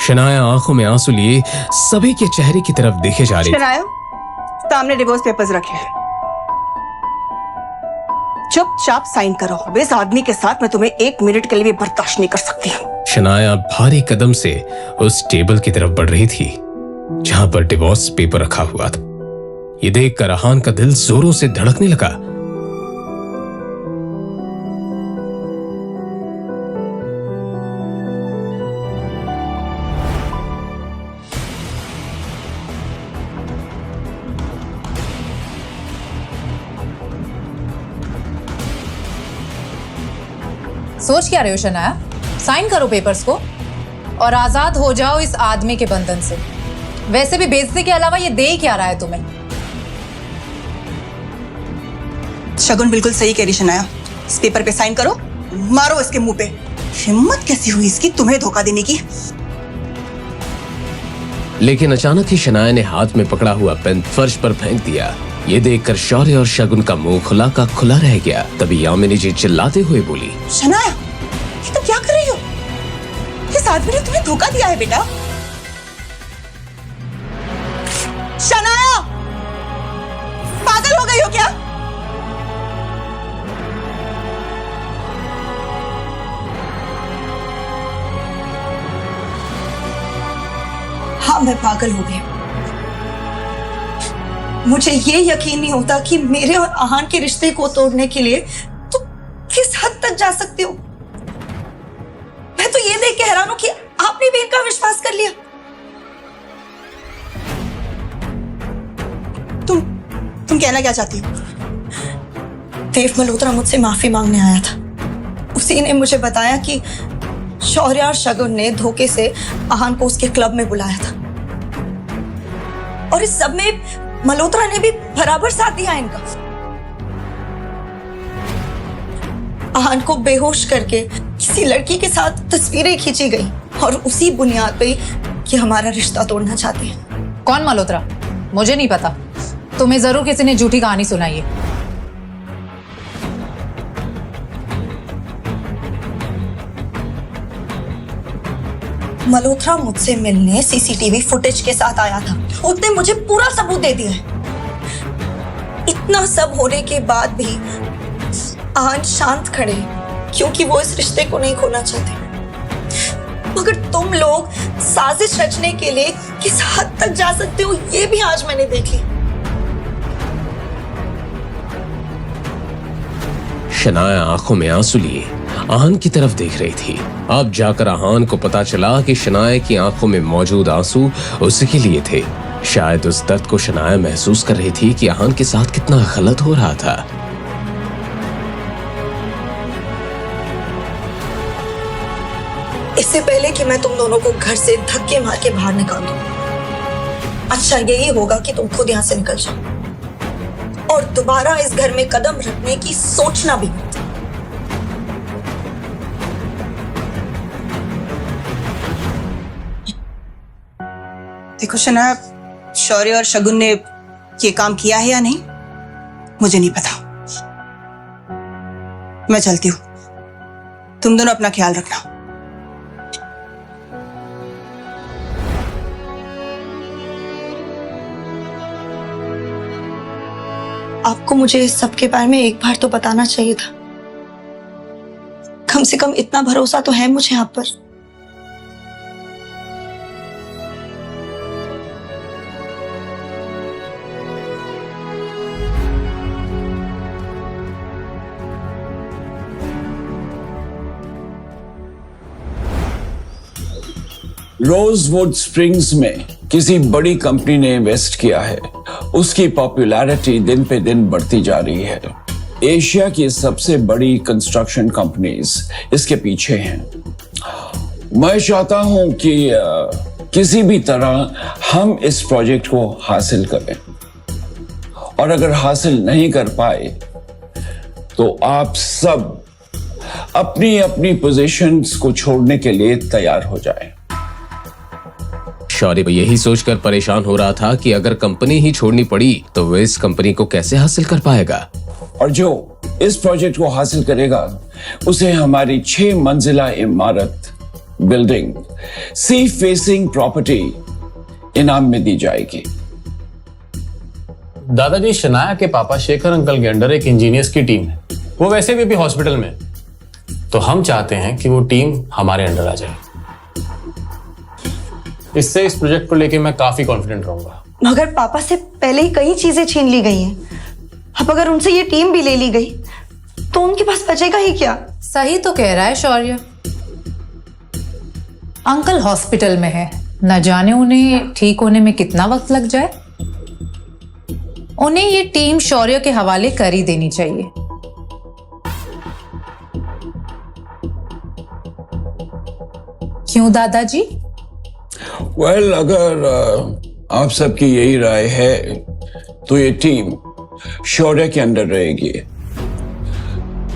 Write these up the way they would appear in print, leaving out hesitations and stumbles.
शनाया आंखों में आंसू लिए सभी के चेहरे की तरफ देखे जा रही थी। शनाया, सामने डिवोर्स पेपर्स रखे। चुपचाप साइन करो। अब इस आदमी के साथ मैं तुम्हें 1 मिनट के लिए भी बर्दाश्त नहीं कर सकती। शनाया भारी कदम से उस टेबल की तरफ बढ़ रही थी जहां पर डिवोर्स पेपर रखा हुआ था। ये देखकर आहान का दिल जोरों से धड़कने लगा। सोच क्या रहे हो शनाया? साइन करो पेपर्स को और आजाद हो जाओ इस आदमी के बंधन से। वैसे भी बेइज्जती के अलावा ये दे ही क्या रहा है तुम्हें? शगुन बिल्कुल सही कह रही शनाया। इस पेपर पे साइन करो, मारो इसके मुंह पे। हिम्मत कैसी हुई इसकी तुम्हें धोखा देने की? लेकिन अचानक ही शनाया ने हाथ में पकड़ा हुआ पेन फर्श पर फेंक दिया। ये देखकर शौर्य और शगुन का मुंह खुला का खुला रह गया। तभी यामिनी जी चिल्लाते हुए बोली, शनाया, ये तुम क्या कर रही हो? इस आदमी ने तुम्हें धोखा दिया है बेटा। शनाया, पागल हो गई हो क्या? हाँ, मैं पागल हो गई। मुझे ये यकीन नहीं होता कि मेरे और आहान के रिश्ते को तोड़ने के लिए तुम किस हद तक जा सकते हो। मैं तो ये देख के हैरान हूं कि आपने भी इनका विश्वास कर लिया। तुम कहना क्या चाहती हो? देव मल्होत्रा मुझसे माफी मांगने आया था। उसी ने मुझे बताया कि शौर्य और शगुन ने धोखे से आहान को उसके क्लब में बुलाया था और इस सब में मल्होत्रा ने भी बराबर साथ दिया इनका। आहान को बेहोश करके किसी लड़की के साथ तस्वीरें खींची गई और उसी बुनियाद पे कि हमारा रिश्ता तोड़ना चाहते हैं। कौन मल्होत्रा? मुझे नहीं पता। तुम्हें जरूर किसी ने झूठी कहानी सुनाई है। मल्होत्रा मुझसे मिलने सीसीटीवी फुटेज के साथ आया था। उसने मुझे पूरा सबूत दे दिया है। इतना सब होने के बाद भी आहान शांत खड़े क्योंकि वो इस रिश्ते को नहीं खोना चाहते। मगर तुम लोग साजिश रचने के लिए किस हद तक जा सकते हो ये भी आज मैंने देख लिया। शनाया आंखों में आंसू लिए आहान की तरफ देख रही थी। अब जाकर आहान को पता चला कि शनाया की आंखों में मौजूद आंसू उसी के लिए थे। शायद उस दर्द को शनाया महसूस कर रही थी कि आहान के साथ कितना गलत हो रहा था। इससे पहले कि मैं तुम दोनों को घर से धक्के मार के बाहर निकाल दूं, अच्छा यही होगा कि तुम खुद यहां से निकल जाओ और दोबारा इस घर में कदम रखने की सोचना भी मत। देखो शनाया, शौर्य और शगुन ने ये काम किया है या नहीं मुझे नहीं पता। मैं चलती हूं, तुम दोनों अपना ख्याल रखना। आपको मुझे इस सब के बारे में एक बार तो बताना चाहिए था। कम से कम इतना भरोसा तो है मुझे आप पर। रोजवुड स्प्रिंग्स में किसी बड़ी कंपनी ने इन्वेस्ट किया है। उसकी पॉपुलैरिटी दिन पे दिन बढ़ती जा रही है। एशिया की सबसे बड़ी कंस्ट्रक्शन कंपनीज इसके पीछे हैं। मैं चाहता हूं कि किसी भी तरह हम इस प्रोजेक्ट को हासिल करें और अगर हासिल नहीं कर पाए तो आप सब अपनी अपनी पोजीशंस को छोड़ने के लिए तैयार हो जाएं। शौर्य यही सोचकर परेशान हो रहा था कि अगर कंपनी ही छोड़नी पड़ी तो वो इस कंपनी को कैसे हासिल कर पाएगा। और जो इस प्रोजेक्ट को हासिल करेगा उसे हमारी 6 मंजिला इमारत बिल्डिंग सी फेसिंग प्रॉपर्टी इनाम में दी जाएगी। दादाजी, शनाया के पापा शेखर अंकल के अंडर एक इंजीनियर्स की टीम है। वो वैसे भी अभी हॉस्पिटल में है। तो हम चाहते हैं कि वो टीम हमारे अंडर आ जाए। इससे इस प्रोजेक्ट को लेके मैं काफी कॉन्फिडेंट रहूंगा। मगर पापा से पहले ही कई चीजें छीन ली गई हैं। अब अगर उनसे ये टीम भी ले ली गई तो उनके पास बचेगा ही क्या? सही तो कह रहा है शौर्य। अंकल हॉस्पिटल में है, न जाने उन्हें ठीक होने में कितना वक्त लग जाए। उन्हें ये टीम शौर्य के हवाले कर ही देनी चाहिए। क्यों दादाजी? वेल, अगर आप सबकी यही राय है तो ये टीम शौर्य के अंडर रहेगी।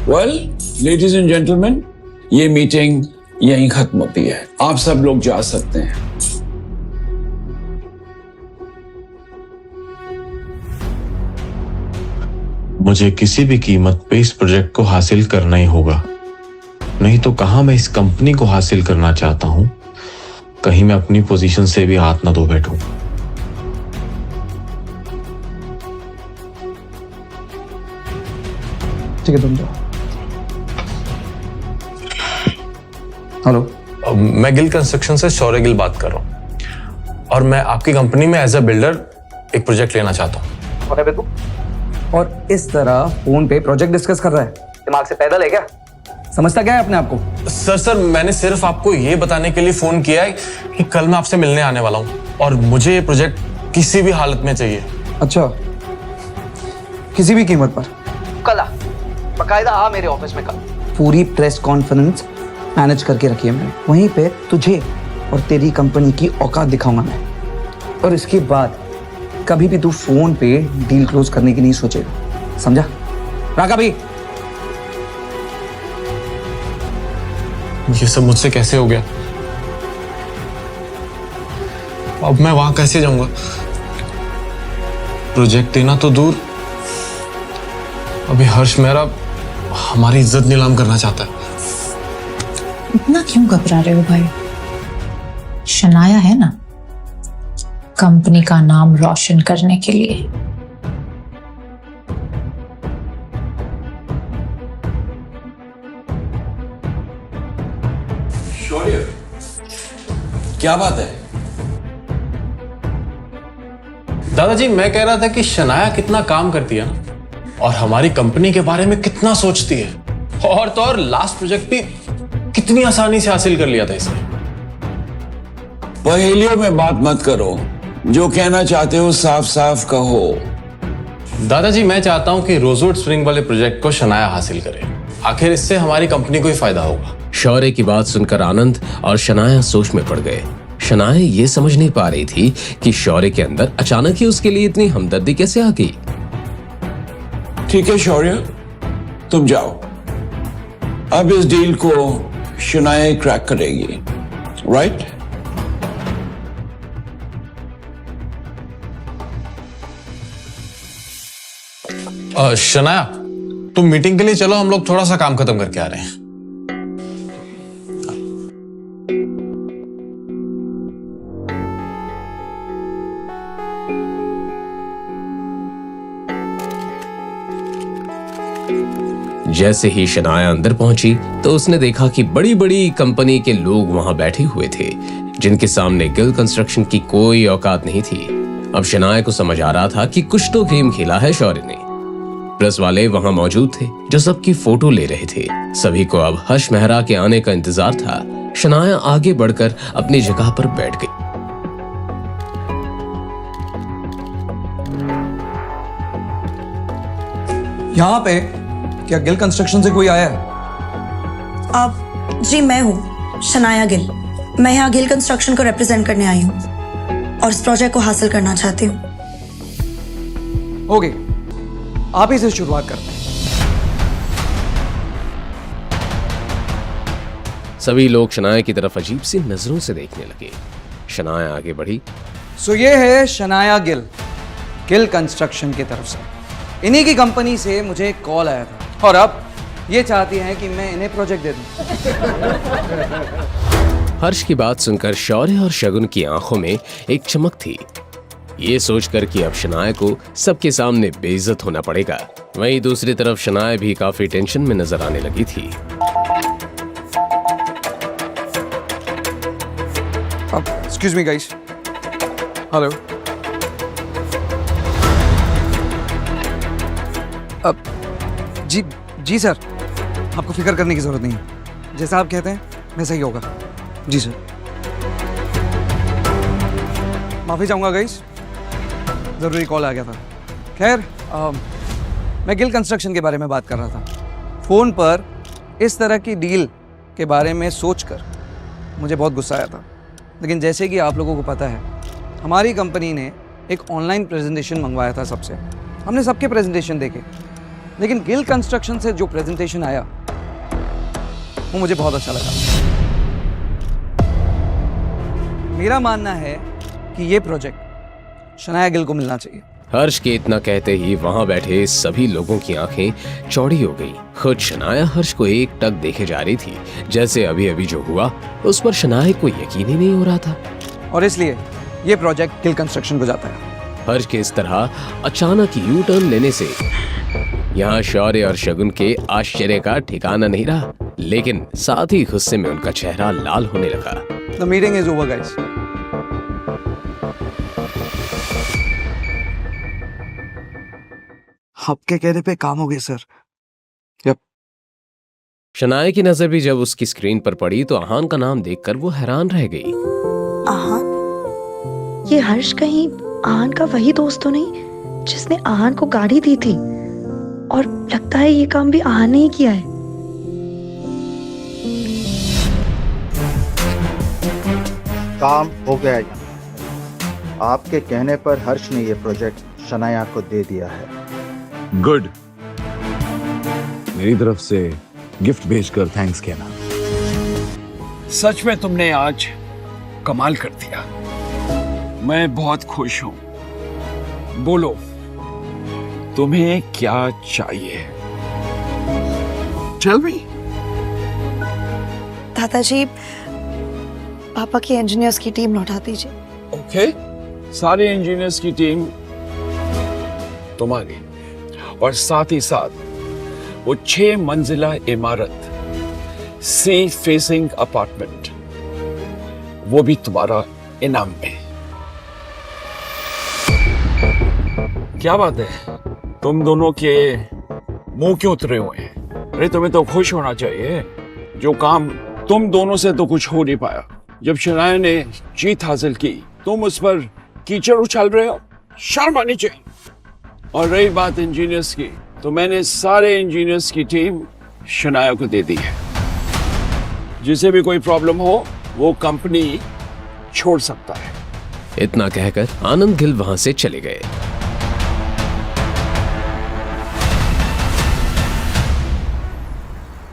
वेल, लेडीज एंड जेंटलमैन, ये मीटिंग यहीं खत्म होती है। आप सब लोग जा सकते हैं। मुझे किसी भी कीमत पे इस प्रोजेक्ट को हासिल करना ही होगा, नहीं तो कहां मैं इस कंपनी को हासिल करना चाहता हूं, कहीं मैं अपनी पोजीशन से भी हाथ ना धो बैठूं। ठीक है, तुम जाओ। हेलो, मैं गिल कंस्ट्रक्शन से शौर्य गिल बात कर रहा हूँ और मैं आपकी कंपनी में एज अ बिल्डर एक प्रोजेक्ट लेना चाहता हूँ। कौन है बे तू? और इस तरह फोन पे प्रोजेक्ट डिस्कस कर रहा है? दिमाग से पैदल है क्या? समझता क्या है अपने आप को? सर, मैंने सिर्फ आपको ये बताने के लिए फोन किया है कि कल मैं आपसे मिलने आने वाला हूँ और मुझे ये प्रोजेक्ट किसी भी हालत में चाहिए। अच्छा, किसी भी कीमत पर? कल आ, बकायदा आ मेरे ऑफिस में कल। पूरी प्रेस कॉन्फ्रेंस मैनेज करके रखी है मैंने। वहीं पे तुझे और तेरी कंपनी की औकात दिखाऊंगा मैं। और इसके बाद कभी भी तू फोन पे डील क्लोज करने की नहीं सोचेगा, समझा? राका भाई, ये सब मुझसे कैसे हो गया? अब मैं वहां कैसे जाऊंगा? प्रोजेक्ट देना तो दूर, अभी हर्ष मेहरा हमारी इज्जत नीलाम करना चाहता है। इतना क्यों घबरा रहे हो भाई? शनाया है ना, कंपनी का नाम रोशन करने के लिए। शौर्य, क्या बात है? दादाजी, मैं कह रहा था कि शनाया कितना काम करती है ना, और हमारी कंपनी के बारे में कितना सोचती है। और तो और लास्ट प्रोजेक्ट भी कितनी आसानी से हासिल कर लिया था इसने। पहेलियों में बात मत करो, जो कहना चाहते हो साफ साफ कहो। दादाजी, मैं चाहता हूं कि रोजवुड स्प्रिंग वाले प्रोजेक्ट को शनाया हासिल करे। आखिर इससे हमारी कंपनी को ही फायदा होगा। शौर्य की बात सुनकर आनंद और शनाया सोच में पड़ गए। शनाया ये समझ नहीं पा रही थी कि शौर्य के अंदर अचानक ही उसके लिए इतनी हमदर्दी कैसे आ गई। ठीक है शौर्य, तुम जाओ। अब इस डील को शनाया क्रैक करेगी, राइट? शनाया, तुम मीटिंग के लिए चलो, हम लोग थोड़ा सा काम खत्म करके आ रहे हैं। जैसे ही शनाया अंदर पहुंची तो उसने देखा कि बड़ी बड़ी कंपनी के लोग वहां बैठे हुए थे, जिनके सामने गिल कंस्ट्रक्शन की कोई औकात नहीं थी। अब शनाया को समझ आ रहा था कि कुछ तो गेम खेला है शौर्य ने। प्रेस वाले वहां मौजूद थे जो सबकी फोटो ले रहे थे। सभी को अब हर्ष मेहरा के आने का इंतजार था। शनाया आगे बढ़कर अपनी जगह पर बैठ गई। यहाँ पे क्या गिल कंस्ट्रक्शन से कोई आया है? आप जी, मैं हूँ शनाया गिल। मैं यहाँ गिल कंस्ट्रक्शन को रिप्रेजेंट करने आई हूँ और इस प्रोजेक्ट को हासिल करना चाहती हूँ। ओके, आप ही से शुरुआत करते हैं। सभी लोग शनाया की तरफ अजीब सी नजरों से देखने लगे। शनाया आगे बढ़ी। सो ये है शनाया गिल, गिल कंस्ट्रक्शन की तरफ से। इन्हीं की कंपनी से मुझे एक कॉल आया था और अब ये चाहती हैं कि मैं इन्हें प्रोजेक्ट दे दूं। हर्ष की बात सुनकर शौर्य और शगुन की आंखों में एक चमक थी। ये सोचकर कि अब शनाया को सबके सामने बेइज्जत होना पड़ेगा। वहीं दूसरी तरफ शनाया भी काफी टेंशन में नजर आने लगी थी। Excuse me guys. हेलो। अब जी सर, आपको फिक्र करने की जरूरत नहीं है। जैसा आप कहते हैं वैसा ही होगा। जी सर। माफी चाहूंगा गाइस, जरूरी कॉल आ गया था। खैर, मैं गिल कंस्ट्रक्शन के बारे में बात कर रहा था। फोन पर इस तरह की डील के बारे में सोचकर मुझे बहुत गुस्सा आया था। लेकिन जैसे कि आप लोगों को पता है, हमारी कंपनी ने एक ऑनलाइन प्रेजेंटेशन मंगवाया था सबसे। हमने सबके प्रेजेंटेशन देखे, लेकिन गिल कंस्ट्रक्शन से जो प्रेजेंटेशन आया वो मुझे बहुत अच्छा लगा। मेरा मानना है कि ये प्रोजेक्ट शनाया गिल को मिलना चाहिए। हर्ष के इतना कहते ही वहां बैठे सभी लोगों की आंखें चौड़ी हो गई। खुद शनाया हर्ष को एक टक देखे जा रही थी, जैसे अभी अभी जो हुआ उस पर शनाया को यकीन ही नहीं हो रहा था। और इसलिए ये प्रोजेक्ट गिल कंस्ट्रक्शन को जाता है। हर्ष के इस तरह अचानक यू टर्न लेने से यहाँ शौर्य और शगुन के आश्चर्य का ठिकाना नहीं रहा, लेकिन साथ ही गुस्से में उनका चेहरा लाल होने लगा। The meeting is over guys. आपके कहने पे काम हो गया सर। यप। शनाया की नजर भी जब उसकी स्क्रीन पर पड़ी तो आहान का नाम देखकर वो हैरान रह गई। आहान? ये हर्ष कहीं आहान का वही दोस्त तो नहीं जिसने आहान को गाड़ी दी थी? और लगता है ये काम भी आहान ने ही किया है। काम हो गया यहाँ। आपके कहने पर हर्ष ने ये प्रोजेक्ट शनाया को दे दिया है। गुड। मेरी तरफ से गिफ्ट भेजकर थैंक्स कहना। सच में तुमने आज कमाल कर दिया। मैं बहुत खुश हूं। बोलो, तुम्हें क्या चाहिए? Tell me. दादाजी, पापा की इंजीनियर्स की टीम लौटा दीजिए। ओके, सारे इंजीनियर्स की टीम तुम्हारी, और साथ ही साथ वो 6 मंजिला इमारत, सी फेसिंग अपार्टमेंट, वो भी तुम्हारा इनाम में। क्या बात है, तुम दोनों के मुंह क्यों उतरे हुए हैं? अरे तुम्हें तो खुश होना चाहिए। जो काम तुम दोनों से तो कुछ हो नहीं पाया, जब शनाया ने जीत हासिल की, तुम उस पर कीचड़ उछाल रहे हो। शर्म आनी चाहिए। और रही बात इंजीनियर्स की, तो मैंने सारे इंजीनियर्स की टीम शनाया को दे दी है। जिसे भी कोई प्रॉब्लम हो वो कंपनी छोड़ सकता है। इतना कहकर आनंद गिल वहां से चले गए।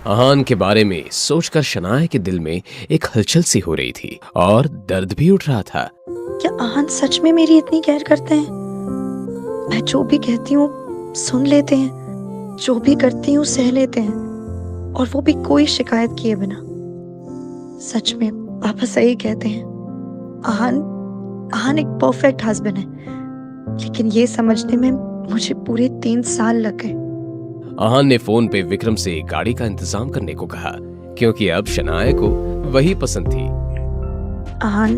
आहान के बारे में सोचकर शनाया के दिल में एक हलचल सी हो रही थी और दर्द भी उठ रहा था। क्या आहान सच में मेरी इतनी केयर करते हैं? मैं जो भी कहती हूँ सुन लेते हैं, जो भी करती हूँ सह लेते हैं, और वो भी कोई शिकायत किए बिना। सच में पापा सही कहते हैं। आहान एक परफेक्ट हस्बैंड है, लेकिन ये समझने में मुझे पूरे 3 साल लग गए। आहान ने फोन पे विक्रम से गाड़ी का इंतजाम करने को कहा, क्योंकि अब शनाया को वही पसंद थी। आहान,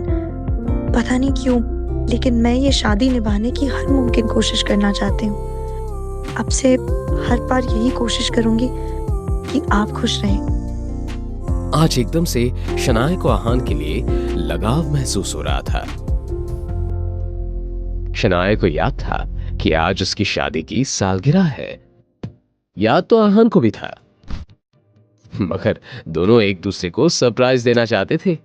पता नहीं क्यों, लेकिन मैं ये शादी निभाने की हर मुमकिन कोशिश करना चाहती हूँ। अब से हर बार यही कोशिश करूंगी कि आप खुश रहें। आज एकदम से शनाया को आहान के लिए लगाव महसूस हो रहा था। शनाया को याद था कि आज उसकी शादी की सालगिरह है। याद तो आहान को भी था, मगर दोनों एक दूसरे को सरप्राइज देना चाहते थे।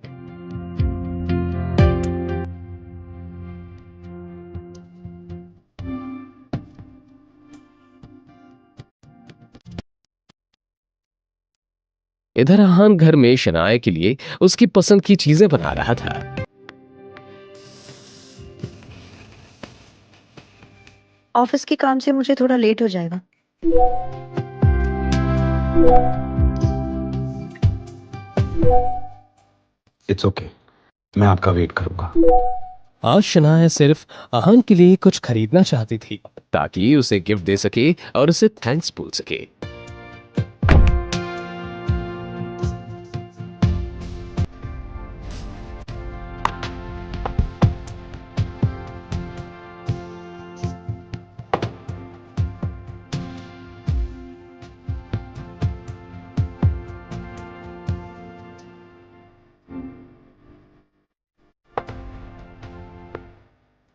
इधर आहान घर में शनाया के लिए उसकी पसंद की चीजें बना रहा था। ऑफिस के काम से मुझे थोड़ा लेट हो जाएगा। इट्स ओके, मैं आपका वेट करूंगा। आज शनाया सिर्फ आहान के लिए कुछ खरीदना चाहती थी ताकि उसे गिफ्ट दे सके और उसे थैंक्स बोल सके।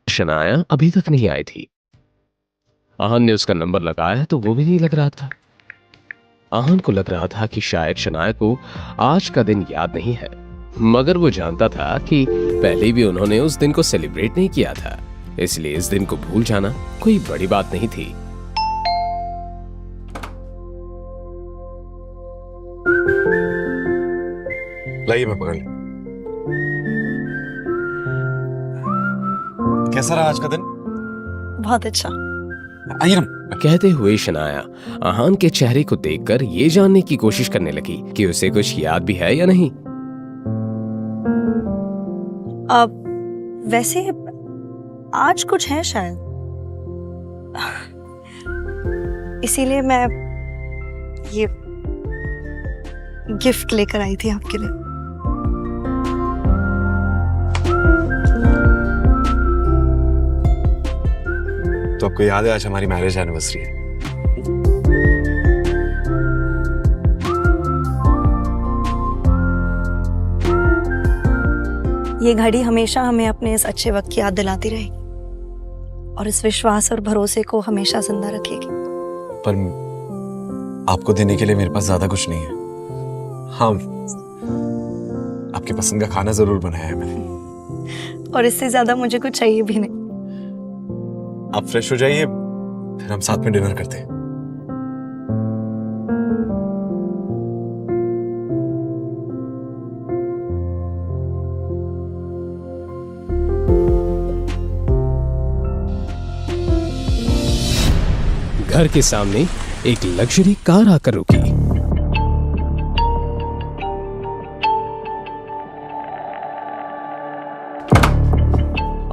शनाया अभी तक नहीं आई थी। आहान ने उसका नंबर लगाया तो वो भी नहीं लग रहा था। आहान को लग रहा था कि शायद शनाया को आज का दिन याद नहीं है, मगर वो जानता था कि पहले भी उन्होंने उस दिन को सेलिब्रेट नहीं किया था, इसलिए इस दिन को भूल जाना कोई बड़ी बात नहीं थी। लाइए मैं पकड़ ली। कैसा रहा आज का दिन? बहुत अच्छा। आइए ना। कहते हुए शनाया आहान के चेहरे को देखकर ये जानने की कोशिश करने लगी कि उसे कुछ याद भी है या नहीं। अब वैसे आज कुछ है शायद, इसीलिए मैं ये गिफ्ट लेकर आई थी आपके लिए। तो आपको याद है आज हमारी मैरिज एनिवर्सरी है? ये घड़ी हमेशा हमें अपने इस अच्छे वक्त की याद दिलाती रहेगी और इस विश्वास और भरोसे को हमेशा जिंदा रखेगी। पर आपको देने के लिए मेरे पास ज्यादा कुछ नहीं है। हाँ, आपके पसंद का खाना जरूर बनाया है मैंने। और इससे ज्यादा मुझे कुछ चाहिए भी नहीं। आप फ्रेश हो जाइए, फिर हम साथ में डिनर करते हैं। घर के सामने एक लग्जरी कार आकर रुकी।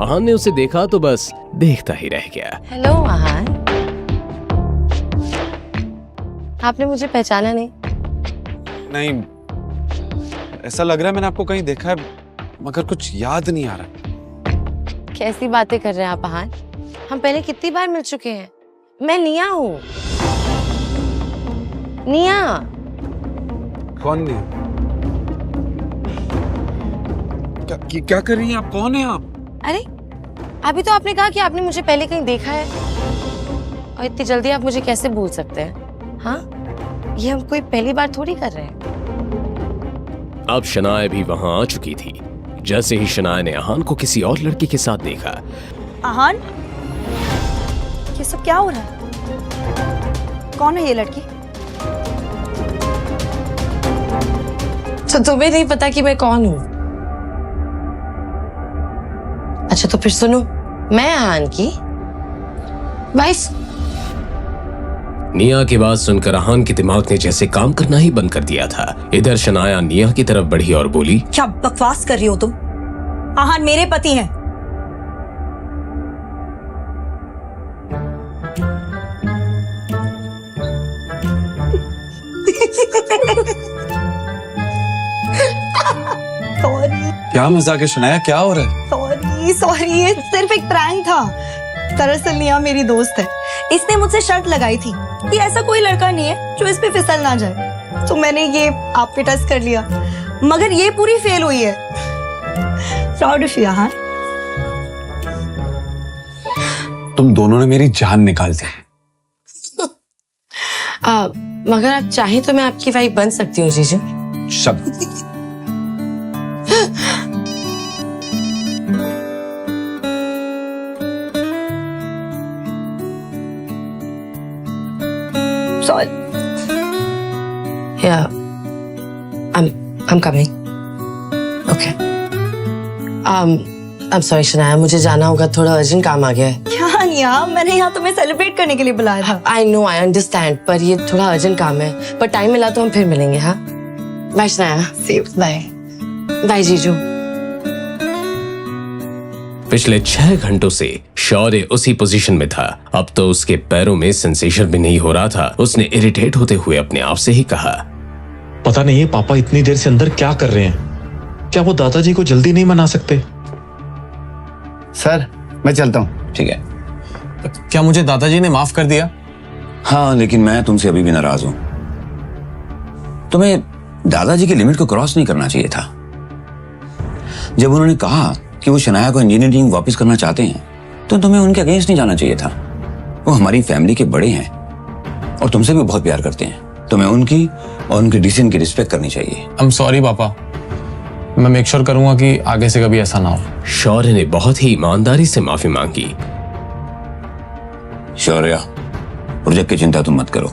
आहान ने उसे देखा तो बस देखता ही रह गया। हेलो आहान, आपने मुझे पहचाना नहीं? नहीं, ऐसा लग रहा है मैंने आपको कहीं देखा है, मगर कुछ याद नहीं आ रहा। कैसी बातें कर रहे हैं आप आहान? हम पहले कितनी बार मिल चुके हैं। मैं निया हूँ। निया। कौन नहीं? क्या कर रही हैं आप? कौन है आप? अरे अभी तो आपने कहा कि आपने मुझे पहले कहीं देखा है, और इतनी जल्दी आप मुझे कैसे भूल सकते हैं? हाँ, ये हम कोई पहली बार थोड़ी कर रहे हैं। अब शनाया भी वहां आ चुकी थी। जैसे ही शनाया ने आहान को किसी और लड़की के साथ देखा। आहान, ये सब क्या हो रहा है? कौन है ये लड़की? तो तुम्हें नहीं पता कि मैं कौन हूँ? अच्छा तो फिर सुनो, मैं आहान की वाइफ। निया की बात सुनकर आहान के दिमाग ने जैसे काम करना ही बंद कर दिया था। इधर शनाया निया की तरफ बढ़ी और बोली, क्या बकवास कर रही हो तुम? आहान मेरे पति हैं। क्या मजाक है शनाया? क्या हो रहा है? सॉरी, ये सिर्फ एक प्रैंक था। दरअसल निया मेरी दोस्त है। इसने मुझसे शर्त लगाई थी कि ऐसा कोई लड़का नहीं है जो इस पे फिसल ना जाए, तो मैंने ये आप पे टच कर लिया, मगर ये पूरी फेल हुई है। Proud of you Aahan. तुम दोनों ने मेरी जान निकाल दी। मगर आप चाहें तो मैं आपकी वाइफ बन सकती हूँ जीजू। शब्द। Sorry. Yeah, I'm coming. Okay. I'm sorry Shanaya, मुझे जाना होगा, थोड़ा अर्जेंट काम आ गया है। क्या निया, मैंने यहाँ तुम्हें सेलिब्रेट करने के लिए बुलाया था। I know, I understand, पर ये थोड़ा अर्जेंट काम है, पर टाइम मिला तो हम फिर मिलेंगे। हाँ, bye Shanaya. See you. Bye. Bye जीजू। पिछले 6 घंटों से शौर्य उसी पोजीशन में था। अब तो उसके पैरों में सेंसेशन भी नहीं हो रहा था। उसने इरिटेट होते हुए अपने आप से ही कहा, पता नहीं है पापा इतनी देर से अंदर क्या कर रहे हैं। क्या वो दादाजी को जल्दी नहीं मना सकते? सर मैं चलता हूँ। ठीक है। क्या मुझे दादाजी ने माफ कर दिया? हाँ, लेकिन मैं तुमसे अभी भी नाराज हूं। तुम्हें दादाजी की लिमिट को क्रॉस नहीं करना चाहिए था। जब उन्होंने कहा कि वो शनाया को इंजीनियरिंग वापस करना चाहते हैं, तो तुम्हें उनके अगेंस्ट नहीं जाना चाहिए था। वो हमारी फैमिली के बड़े हैं और तुमसे भी बहुत प्यार करते हैं। तुम्हें उनकी और उनके डिसीजन की रिस्पेक्ट करनी चाहिए। आई एम सॉरी पापा, मैं मेक श्योर करूंगा कि आगे से कभी ऐसा ना हो। शौर्य ने बहुत ही ईमानदारी से माफी मांगी। शौर्य, प्रोजेक्ट की चिंता तुम मत करो।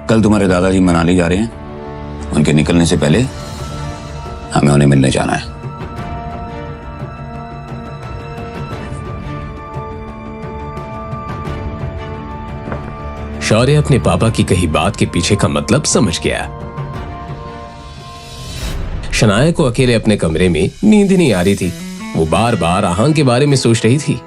कल तुम्हारे दादाजी मनाली जा रहे हैं। उनके निकलने से पहले हमें उन्हें मिलने जाना है। शौर्य अपने पापा की कही बात के पीछे का मतलब समझ गया। शनाया को अकेले अपने कमरे में नींद नहीं आ रही थी। वो बार बार आहान के बारे में सोच रही थी।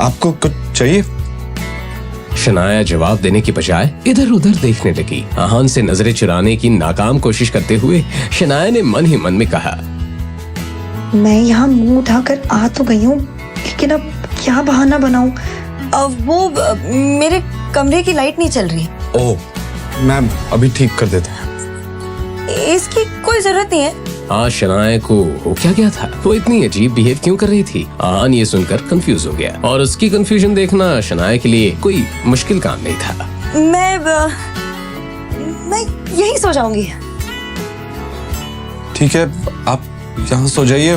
आपको कुछ चाहिए? शनाया जवाब देने की बजाय इधर उधर देखने लगी। आहान से नजरें चुराने की नाकाम कोशिश करते हुए शनाया ने मन ही मन में कहा, मैं यहाँ मुंह उठाकर आ तो गई हूँ, लेकिन अब क्या बहाना बनाऊं? मेरे कमरे की लाइट नहीं चल रही। ओह, मैं अभी ठीक कर देता हूँ। इसकी कोई जरूरत नहीं है। आज शनाया को हो क्या गया था? वो इतनी अजीब बिहेव क्यों कर रही थी? आहान ये सुनकर कंफ्यूज हो गया और उसकी कंफ्यूजन देखना शनाया के लिए कोई मुश्किल काम नहीं था। मैं यही सो जाऊंगी। ठीक है, आप यहाँ सो जाइए,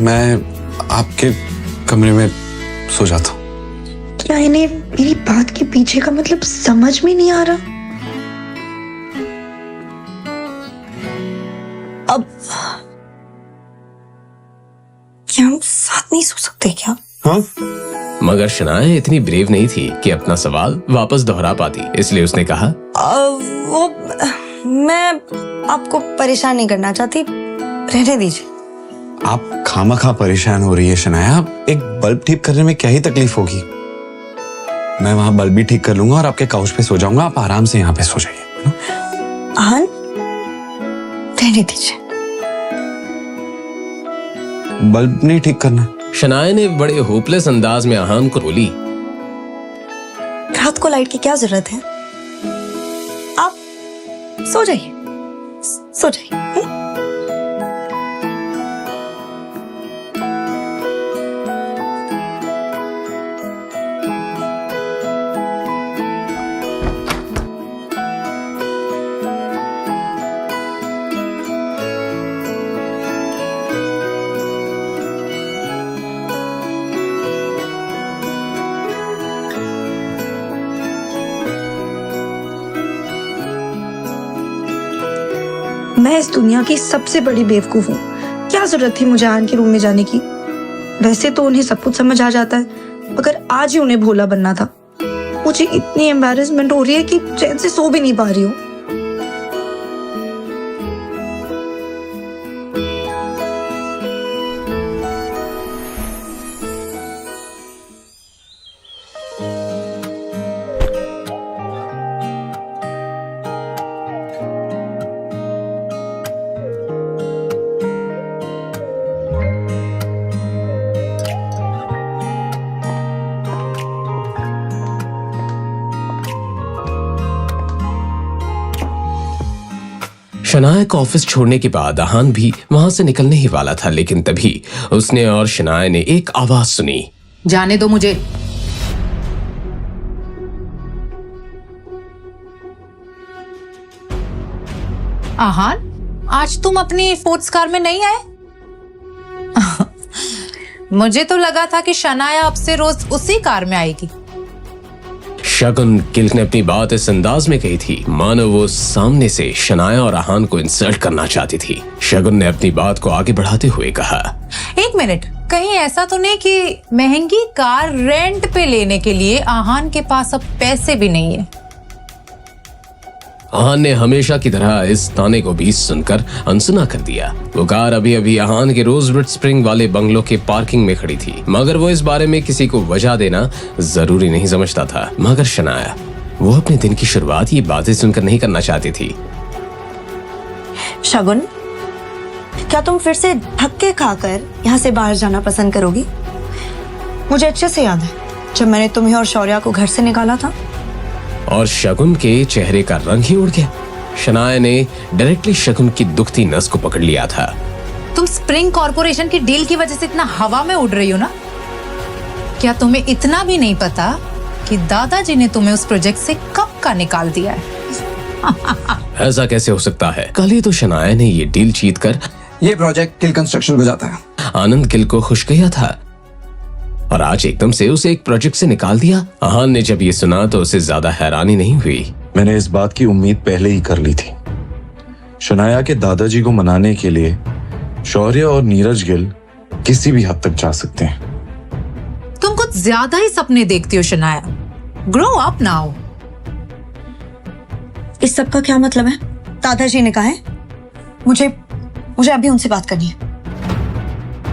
मैं आपके कमरे में सो जाता हूँ। क्या इन्हें मेरी बात के पीछे का मतलब समझ में नहीं आ रहा? अब क्या हम साथ नहीं सो सकते क्या? हाँ? मगर शनाया इतनी ब्रेव नहीं थी कि अपना सवाल वापस दोहरा पाती, इसलिए उसने कहा, मैं आपको परेशान नहीं करना चाहती, रहने दीजिए। आप खामखा परेशान हो रही है शनाया। एक बल्ब ठीक करने में क्या ही तकलीफ होगी? मैं वहां बल्ब भी ठीक कर लूंगा और आपके काउच पे सो जाऊंगा। आप आराम से यहाँ पे सो जाइए। आहान, रहने दीजिए। बल्ब नहीं ठीक करना। शनाया ने बड़े होपलेस अंदाज में आहान को बोली, रात को लाइट की क्या जरूरत है? आप सो जाइए, सो जाइए। मैं इस दुनिया की सबसे बड़ी बेवकूफ हूँ। क्या जरूरत थी मुझे आहान के रूम में जाने की? वैसे तो उन्हें सब कुछ समझ आ जाता है, मगर आज ही उन्हें भोला बनना था। मुझे इतनी एम्बैरेसमेंट हो रही है कि चैन से सो भी नहीं पा रही हूँ। शनाया को ऑफिस छोड़ने के बाद आहान भी वहां से निकलने ही वाला था, लेकिन तभी उसने और शनाया ने एक आवाज सुनी। जाने दो मुझे। आहान, आज तुम अपनी स्पोर्ट्स कार में नहीं आए? मुझे तो लगा था कि शनाया अब से रोज उसी कार में आएगी। शगुन गिल ने अपनी बात इस अंदाज में कही थी मानो वो सामने से शनाया और आहान को इंसल्ट करना चाहती थी। शगुन ने अपनी बात को आगे बढ़ाते हुए कहा, एक मिनट, कहीं ऐसा तो नहीं कि महंगी कार रेंट पे लेने के लिए आहान के पास अब पैसे भी नहीं है? आहान ने हमेशा की तरह इस ताने को भी सुनकर अनसुना कर दिया। वो कार अभी अभी आहान के रोजवुड स्प्रिंग वाले बंगलों के पार्किंग में खड़ी थी, मगर वो इस बारे में किसी को वजह देना जरूरी नहीं समझता था। मगर शनाया, वो अपने दिन की शुरुआत ये बातें सुनकर नहीं करना चाहती थी। शगुन, क्या तुम फिर से धक्के खाकर यहाँ से बाहर जाना पसंद करोगी? मुझे अच्छे से याद है जब मैंने तुम्हें और शौर्या को घर से निकाला था। और शगुन के चेहरे का रंग ही उड़ गया। शनाया ने डायरेक्टली शगुन की दुखती नस को पकड़ लिया था। तुम स्प्रिंग कॉर्पोरेशन की डील की वजह से इतना हवा में उड़ रही हो ना? क्या तुम्हें इतना भी नहीं पता कि दादाजी ने तुम्हें उस प्रोजेक्ट से कब का निकाल दिया है? ऐसा कैसे हो सकता है? कल ही तो शनाया ने ये डील जीतकर ये प्रोजेक्ट किल कंस्ट्रक्शन को जाता है। आनंद गिल को खुश किया था और आज एकदम से उसे एक प्रोजेक्ट से निकाल दिया। आहान ने जब ये सुना तो उसे ज्यादा हैरानी नहीं हुई। मैंने इस बात की उम्मीद पहले ही कर ली थी। शनाया के दादाजी को मनाने के लिए शौर्य और नीरज गिल किसी भी हद तक जा सकते हैं। तुम कुछ ज्यादा ही सपने देखती हो शनाया। Grow up now. इस सब का क्या मतलब है? दादाजी ने कहा है मुझे अभी उनसे बात करनी है।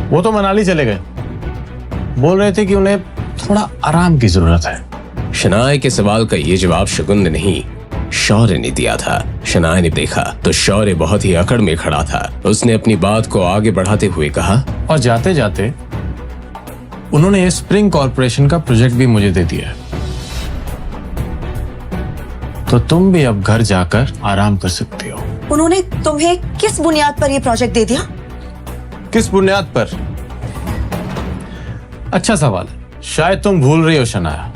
वो तो मनाली चले गए, बोल रहे थे कि उन्हें थोड़ा आराम की जरूरत है। शनाया के सवाल का ये जवाब शगुन ने नहीं, शौर्य ने दिया था। शनाया ने देखा तो शौर्य बहुत ही अकड़ में खड़ा था। उसने अपनी बात को आगे बढ़ाते हुए कहा, और जाते जाते उन्होंने स्प्रिंग कॉर्पोरेशन का प्रोजेक्ट भी मुझे दे दिया है, तो तुम भी अब घर जाकर आराम कर सकती हो। उन्होंने तुम्हें किस बुनियाद पर यह प्रोजेक्ट दे दिया? किस बुनियाद पर? अच्छा सवाल है। शायद तुम भूल रही हो शनाया,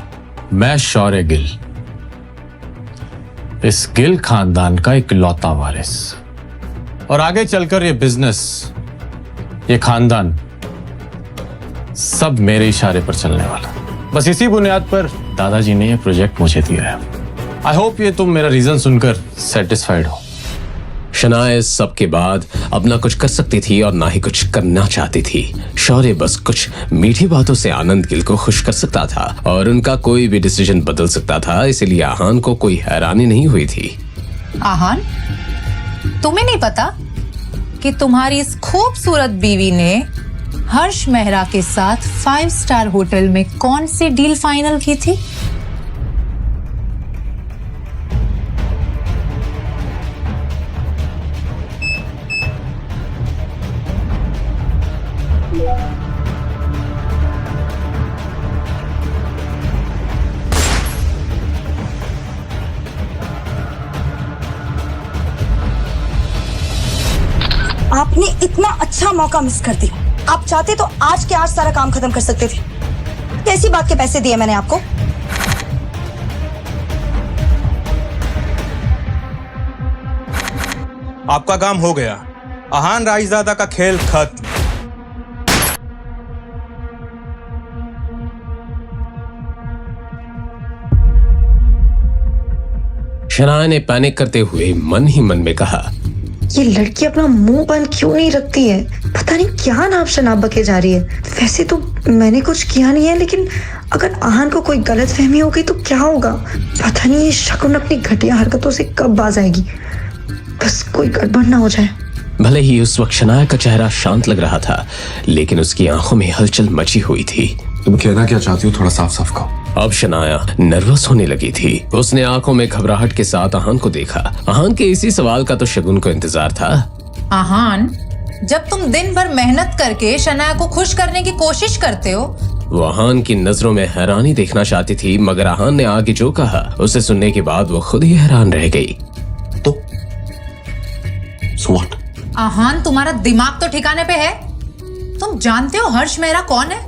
मैं शौर्य गिल, इस गिल खानदान का इकलौता वारिस, और आगे चलकर ये बिजनेस, ये खानदान सब मेरे इशारे पर चलने वाला। बस इसी बुनियाद पर दादाजी ने ये प्रोजेक्ट मुझे दिया है। आई होप ये तुम मेरा रीजन सुनकर सेटिस्फाइड हो। शनाया इस सब के बाद अब ना कुछ कर सकती थी और ना ही कुछ करना चाहती थी। शौर्य बस कुछ मीठी बातों से आनंद गिल को खुश कर सकता था और उनका कोई भी डिसीजन बदल सकता था, इसलिए आहान को कोई हैरानी नहीं हुई थी। आहान, तुम्हें नहीं पता कि तुम्हारी इस खूबसूरत बीवी ने हर्ष मेहरा के साथ 5 स्टार होटल में कौन सी डील फाइनल की थी? आपने इतना अच्छा मौका मिस कर दिया। आप चाहते तो आज के आज सारा काम खत्म कर सकते थे। कैसी बात के पैसे दिए मैंने आपको? आपका काम हो गया। आहान राइजादा का खेल खत्म। शनाया ने पैनिक करते हुए मन ही मन में कहा, ये लड़की अपना मुंह बंद क्यों नहीं रखती है? पता नहीं क्या नाम शनाब बके जा रही है। वैसे तो मैंने कुछ किया नहीं है, लेकिन अगर आहान को कोई गलतफहमी हो गई तो क्या होगा? पता नहीं ये शगुन अपनी घटिया हरकतों से कब बाज आएगी। बस कोई गड़बड़ ना हो जाए। भले ही उस वक्त शनाया का चेहरा शांत लग रहा था, लेकिन उसकी आंखों में हलचल मची हुई थी। तुम कहना क्या चाहती हो? थोड़ा साफ साफ कहो। अब शनाया नर्वस होने लगी थी। उसने आंखों में घबराहट के साथ आहान को देखा। आहान के इसी सवाल का तो शगुन को इंतजार था। आहान, जब तुम दिन भर मेहनत करके शनाया को खुश करने की कोशिश करते हो, वो आहान की नजरों में हैरानी देखना चाहती थी, मगर आहान ने आगे जो कहा उसे सुनने के बाद वो खुद ही हैरान रह गई। आहान, तुम्हारा दिमाग तो ठिकाने पे है? तुम जानते हो हर्ष मेहरा कौन है?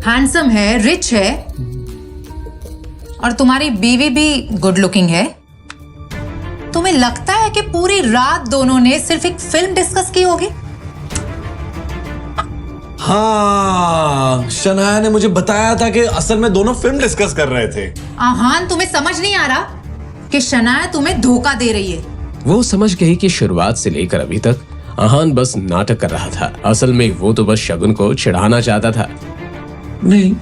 हैंडसम है, रिच है, और तुम्हारी बीवी भी गुड लुकिंग है। तुम्हें लगता है कि पूरी रात दोनों ने सिर्फ एक फिल्म डिस्कस की होगी? हाँ, शनाया ने मुझे बताया था कि असल में दोनों फिल्म डिस्कस कर रहे थे। आहान, तुम्हें समझ नहीं आ रहा कि शनाया तुम्हें धोखा दे रही है? वो समझ गई कि शुरुआत से लेकर अभी तक आहान बस नाटक कर रहा था। असल में वो तो बस शगुन को चिढ़ाना चाहता था। नहीं,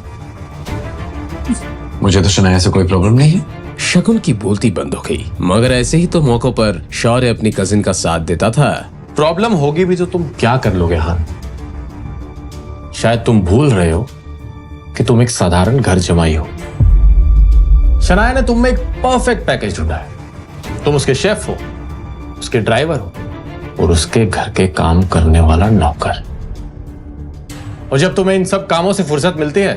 मुझे तो शनाया से कोई प्रॉब्लम नहीं है। शगुन की बोलती बंद हो गई, मगर ऐसे ही तो मौकों पर शौर्य अपनी कजिन का साथ देता था। प्रॉब्लम होगी भी तो तुम क्या कर लोगे हान? शायद तुम भूल रहे हो कि तुम एक साधारण घर जमाई हो। शनाया ने तुम में एक परफेक्ट पैकेज ढूंढा है। तुम उसके शेफ हो, उसके ड्राइवर हो और उसके घर के काम करने वाला नौकर। और जब तुम्हें इन सब कामों से फुर्सत मिलती है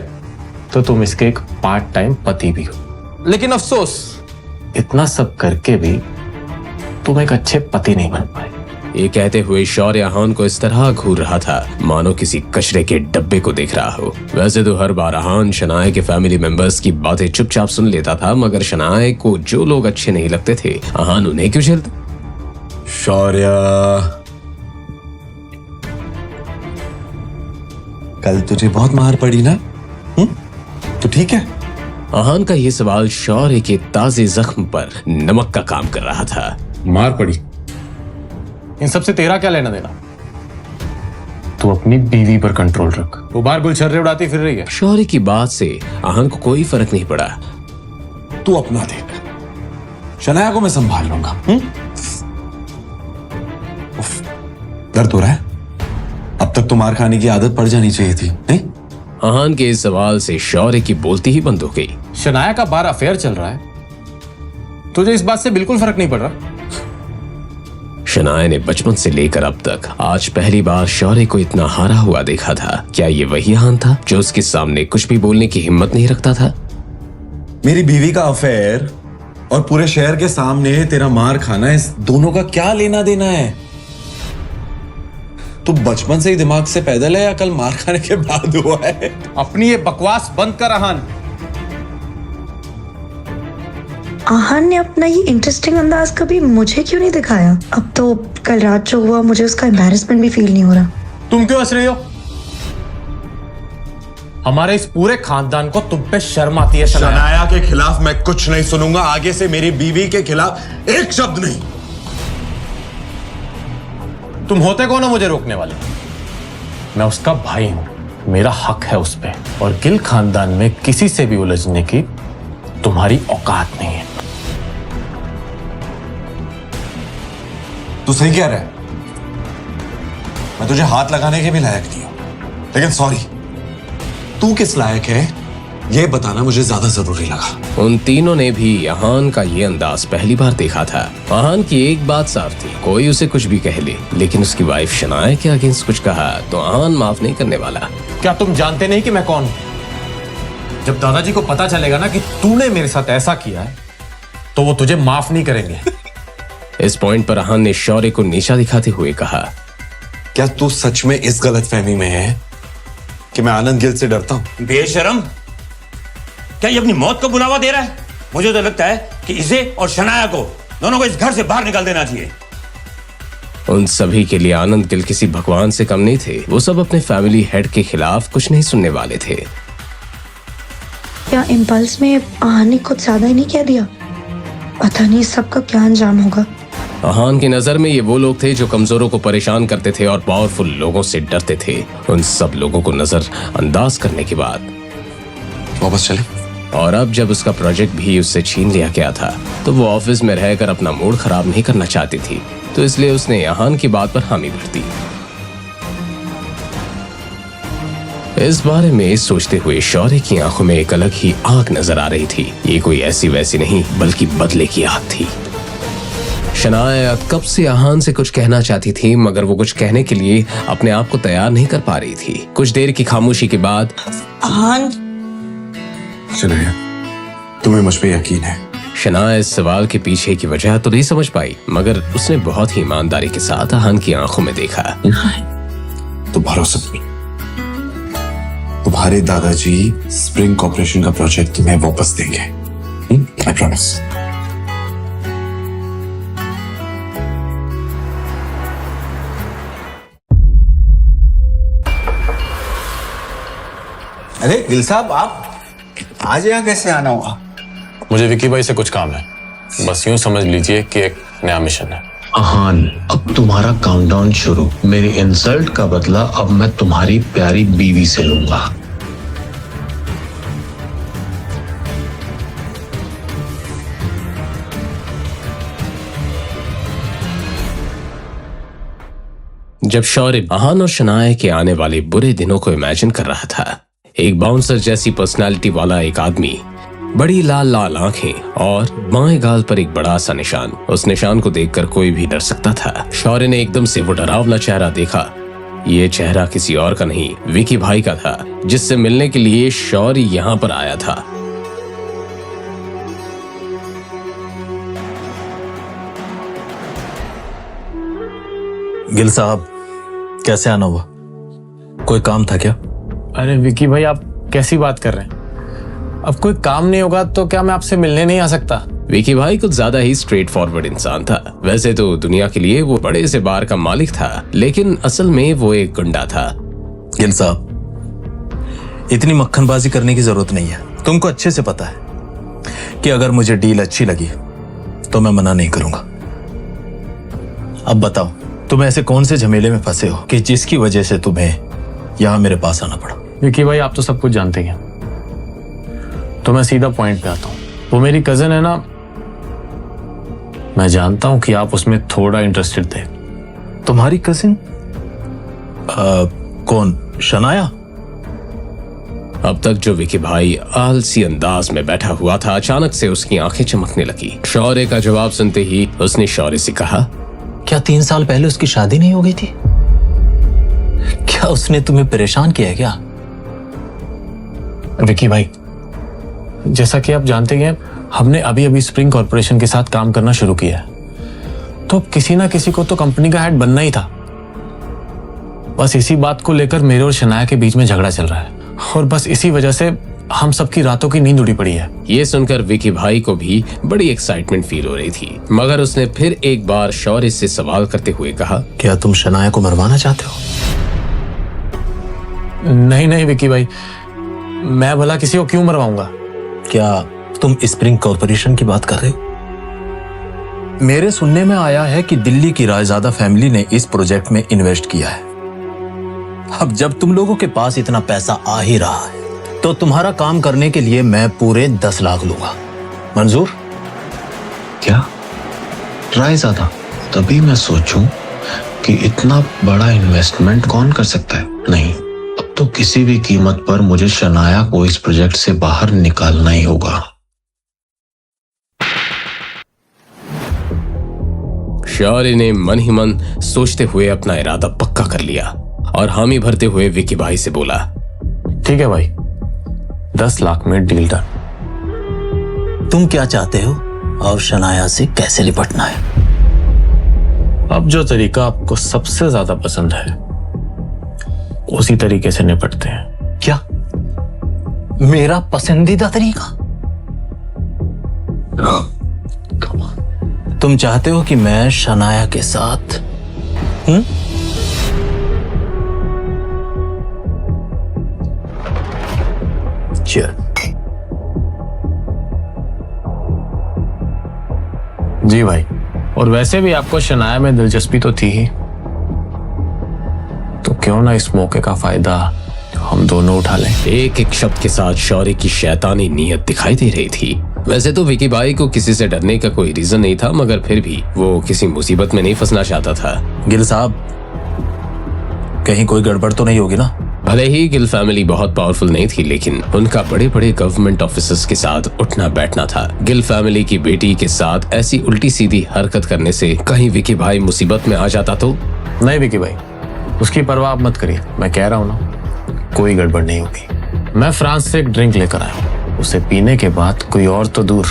तो तुम इसके एक पार्ट टाइम पति भी हो। लेकिन अफसोस, इतना सब करके भी तुम एक अच्छे पति नहीं बन पाए। ये कहते हुए शौर्य आहान को इस तरह घूर रहा था मानो किसी कचरे के डब्बे को देख रहा हो। वैसे तो हर बार आहान शनाया के फैमिली मेंबर्स की बातें चुपचाप सुन लेता था, मगर शनाया को जो लोग अच्छे नहीं लगते थे आहान उन्हें क्यों झेलता? शौर्य, कल तुझे बहुत मार पड़ी ना? तो ठीक है? आहान का ये सवाल शौर्य के ताजे जख्म पर नमक का काम कर रहा था। मार पड़ी? इन सबसे तेरा क्या लेना देना? तू अपनी बीवी पर कंट्रोल रख। वो बाहर गुलछर्रे उड़ाती फिर रही है। शौर्य की बात से आहान को कोई फर्क नहीं पड़ा। तू अपना देख, शनाया को मैं संभाल लूंगा। उफ, दर्द हो रहा है? अब तक तो मार खाने की आदत पड़ जानी चाहिए थी, नहीं? आहान के इस सवाल से शौर्य की बोलती ही बंद हो गई। शनाया का बार अफेयर चल रहा है, तुझे इस बात से बिल्कुल फर्क नहीं पड़ रहा? शनाया ने बचपन से लेकर अब तक आज पहली बार शौर्य को इतना हारा हुआ देखा था। क्या ये वही आहान था जो उसके सामने कुछ भी बोलने की हिम्मत नहीं रखता था? मेरी बीवी का अफेयर और पूरे शहर के सामने तेरा मार खाना, इस दोनों का क्या लेना देना है? तू बचपन से ही दिमाग से पैदल है या कल मार खाने के बाद हुआ है? अपनी ये बकवास बंद कर आहान। आहान ने अपना ये इंटरेस्टिंग अंदाज कभी मुझे क्यों नहीं दिखाया? अब तो कल रात जो हुआ मुझे उसका एम्बैरेसमेंट भी फील नहीं हो रहा। तुम क्यों हंस रही हो? हमारे इस पूरे खानदान को तुम पे शर्म आती है। शनाया के खिलाफ मैं कुछ नहीं सुनूंगा आगे से। मेरी बीवी के खिलाफ एक शब्द नहीं। तुम होते कौन हो मुझे रोकने वाले? मैं उसका भाई हूं, मेरा हक है उस पे, और गिल खानदान में किसी से भी उलझने की तुम्हारी औकात नहीं है। तू सही कह रहा है, मैं तुझे हाथ लगाने के भी लायक नहीं हूं, लेकिन सॉरी, तू किस लायक है ये बताना मुझे ज्यादा जरूरी लगा। उन तीनों ने भी आहान का ये अंदाज पहली बार देखा था। आहान की एक बात साफ थी, कोई उसे कुछ भी कह ले, लेकिन उसकी वाइफ शनाया के अगेंस्ट कुछ कहा तो आहान माफ नहीं करने वाला। क्या तुम जानते नहीं कि मैं कौन हूं? जब दादाजी को पता चलेगा ना कि तूने मेरे साथ ऐसा किया है तो वो तुझे माफ नहीं करेंगे। इस पॉइंट पर आहान ने शौर्य को नीचा दिखाते हुए कहा, क्या तू सच में इस गलतफहमी में है कि मैं आनंद गिल से डरता हूं? बेशरम, क्या ये अपनी मौत को बुलावा दे रहा है? मुझे तो लगता है कि इसे और शनाया को दोनों को इस घर से बाहर निकाल देना चाहिए। उन सभी के लिए आनंद गिल किसी भगवान से कम नहीं थे। वो सब अपने फैमिली हेड के खिलाफ कुछ नहीं सुनने वाले थे। क्या इम्पल्स में आहान ने कुछ ज्यादा ही नहीं कह दिया? पता नहीं सबका क्या अंजाम होगा। आहान की नजर में ये वो लोग थे जो कमजोरों को परेशान करते थे और पावरफुल लोगों से डरते थे। उन सब लोगों को नजर अंदाज करने के बाद वापस चले, और अब जब उसका प्रोजेक्ट भी उससे छीन लिया गया था तो वो ऑफिस में रहकर अपना मूड खराब नहीं करना चाहती थी, तो इसलिए उसने आहान की बात पर हामी भर दी। इस बारे में सोचते हुए शौर्य की आंखों में एक अलग ही आग नजर आ रही थी। ये कोई ऐसी वैसी नहीं बल्कि बदले की आग थी। शनाया कब से आहान से कुछ कहना चाहती थी, मगर वो कुछ कहने के लिए अपने आप को तैयार नहीं कर पा रही थी। कुछ देर की खामोशी के बाद आहान, शनाया, तुम्हें मुझ पे यकीन है? शनाया इस सवाल के पीछे की वजह तो नहीं समझ पाई, मगर उसने बहुत ही ईमानदारी के साथ अहान की आंखों में देखा। तो भरोसा नहीं, तुम्हारे दादाजी स्प्रिंग कॉर्पोरेशन का प्रोजेक्ट तुम्हें वापस देंगे, आई प्रॉमिस। अरे गिल साहब, आप आज यहाँ कैसे आना हुआ? मुझे विकी भाई से कुछ काम है, बस यूं समझ लीजिए कि एक नया मिशन है। अहान, अब तुम्हारा काउंटडाउन शुरू। मेरी इंसल्ट का बदला अब मैं तुम्हारी प्यारी बीवी से लूंगा। जब शौर्य अहान और शनाया के आने वाले बुरे दिनों को इमेजिन कर रहा था, एक बाउंसर जैसी पर्सनालिटी वाला एक आदमी, बड़ी लाल लाल आंखें और बाएं गाल पर एक बड़ा सा निशान। उस निशान को देखकर कोई भी डर सकता था। शौर्य ने एकदम से वो डरावना चेहरा देखा। ये चेहरा किसी और का नहीं, विकी भाई का था, जिससे मिलने के लिए शौर्य यहाँ पर आया था। गिल साहब, कैसे आना हुआ? कोई काम था क्या? अरे विकी भाई, आप कैसी बात कर रहे हैं? अब कोई काम नहीं होगा तो क्या मैं आपसे मिलने नहीं आ सकता? विकी भाई कुछ ज्यादा ही स्ट्रेट फॉरवर्ड इंसान था। वैसे तो दुनिया के लिए वो बड़े से बार का मालिक था, लेकिन असल में वो एक गुंडा था। गिल साहब, इतनी मक्खनबाजी करने की जरूरत नहीं है। तुमको अच्छे से पता है कि अगर मुझे डील अच्छी लगी तो मैं मना नहीं करूंगा। अब बताओ, तुम ऐसे कौन से झमेले में फंसे हो कि जिसकी वजह से तुम्हें यहां मेरे पास आना पड़ा? विकी भाई, आप तो सब कुछ जानते हैं, तो मैं सीधा पॉइंट पे आता हूँ। वो मेरी कजन है ना, मैं जानता हूं कि आप उसमें थोड़ा इंटरेस्टेड थे। तुम्हारी कजिन? कौन? शनाया? अब तक जो विकी भाई आलसी अंदाज में बैठा हुआ था, अचानक से उसकी आंखें चमकने लगी। शौर्य का जवाब सुनते ही उसने शौर्य से कहा, क्या 3 साल पहले उसकी शादी नहीं हो गई थी? क्या उसने तुम्हें परेशान किया है क्या? विकी भाई, जैसा कि आप जानते हैं, हमने अभी अभी स्प्रिंग कॉर्पोरेशन के साथ काम करना शुरू किया है, तो किसी ना किसी को तो कंपनी का हेड बनना ही था। बस इसी बात को लेकर मेरे और शनाया के बीच में झगड़ा चल रहा है, और बस इसी वजह से हम सबकी रातों की नींद उड़ी पड़ी है। ये सुनकर विकी भाई को भी बड़ी एक्साइटमेंट फील हो रही थी, मगर उसने फिर एक बार शौर्य से सवाल करते हुए कहा, क्या तुम शनाया को मरवाना चाहते हो? नहीं नहीं विकी भाई, मैं भला किसी को क्यों मरवाऊंगा? क्या तुम स्प्रिंग कॉर्पोरेशन की बात कर रहे हो? मेरे सुनने में आया है कि दिल्ली की रायजादा फैमिली ने इस प्रोजेक्ट में इन्वेस्ट किया है। अब जब तुम लोगों के पास इतना पैसा आ ही रहा है, तो तुम्हारा काम करने के लिए मैं पूरे 10 लाख लूंगा। मंजूर? क्या रायजादा? तभी मैं सोचूं कि इतना बड़ा इन्वेस्टमेंट कौन कर सकता है। नहीं, अब तो किसी भी कीमत पर मुझे शनाया को इस प्रोजेक्ट से बाहर निकालना ही होगा। शौर्य ने मन ही मन सोचते हुए अपना इरादा पक्का कर लिया और हामी भरते हुए विकी भाई से बोला, ठीक है भाई, 10 लाख में डील डन। तुम क्या चाहते हो और शनाया से कैसे निपटना है? अब जो तरीका आपको सबसे ज्यादा पसंद है, उसी तरीके से निपटते हैं। क्या मेरा पसंदीदा तरीका? तुम चाहते हो कि मैं शनाया के साथ चल। जी भाई, और वैसे भी आपको शनाया में दिलचस्पी तो थी ही, तो क्यों ना इस मौके का फायदा हम दोनों उठा लें। एक एक शब्द के साथ शौर्य की शैतानी नीयत दिखाई दे रही थी। वैसे तो विकी भाई को किसी से डरने का कोई रीजन नहीं था, मगर फिर भी वो किसी मुसीबत में नहीं फंसना चाहता था। गिल साहब, कहीं कोई गड़बड़ तो नहीं होगी ना? भले ही गिल फैमिली बहुत पावरफुल नहीं थी, लेकिन उनका बड़े बड़े गवर्नमेंट ऑफिसर्स के साथ उठना बैठना था। गिल फैमिली की बेटी के साथ ऐसी उल्टी सीधी हरकत करने से कहीं विकी भाई मुसीबत में आ जाता तो? नहीं विकी भाई, उसकी परवाह आप मत करिए, मैं कह रहा हूं ना, कोई गड़बड़ नहीं होगी। मैं फ्रांस से एक ड्रिंक लेकर आया हूं, उसे पीने के बाद कोई और तो दूर,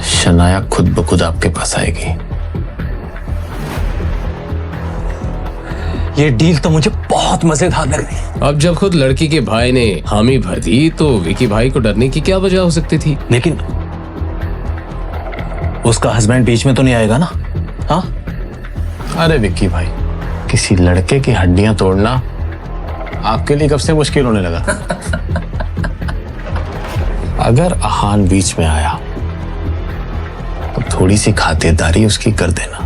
शनाया खुद ब खुद आपके पास आएगी। ये डील तो मुझे बहुत मजेदार लग रही है। अब जब खुद लड़की के भाई ने हामी भर दी तो विकी भाई को डरने की क्या वजह हो सकती थी? लेकिन उसका हस्बैंड बीच में तो नहीं आएगा ना? हाँ? अरे विक्की भाई, किसी लड़के की हड्डियां तोड़ना आपके लिए कब से मुश्किल होने लगा? अगर आहान बीच में आया तो थोड़ी सी खातिरदारी उसकी कर देना।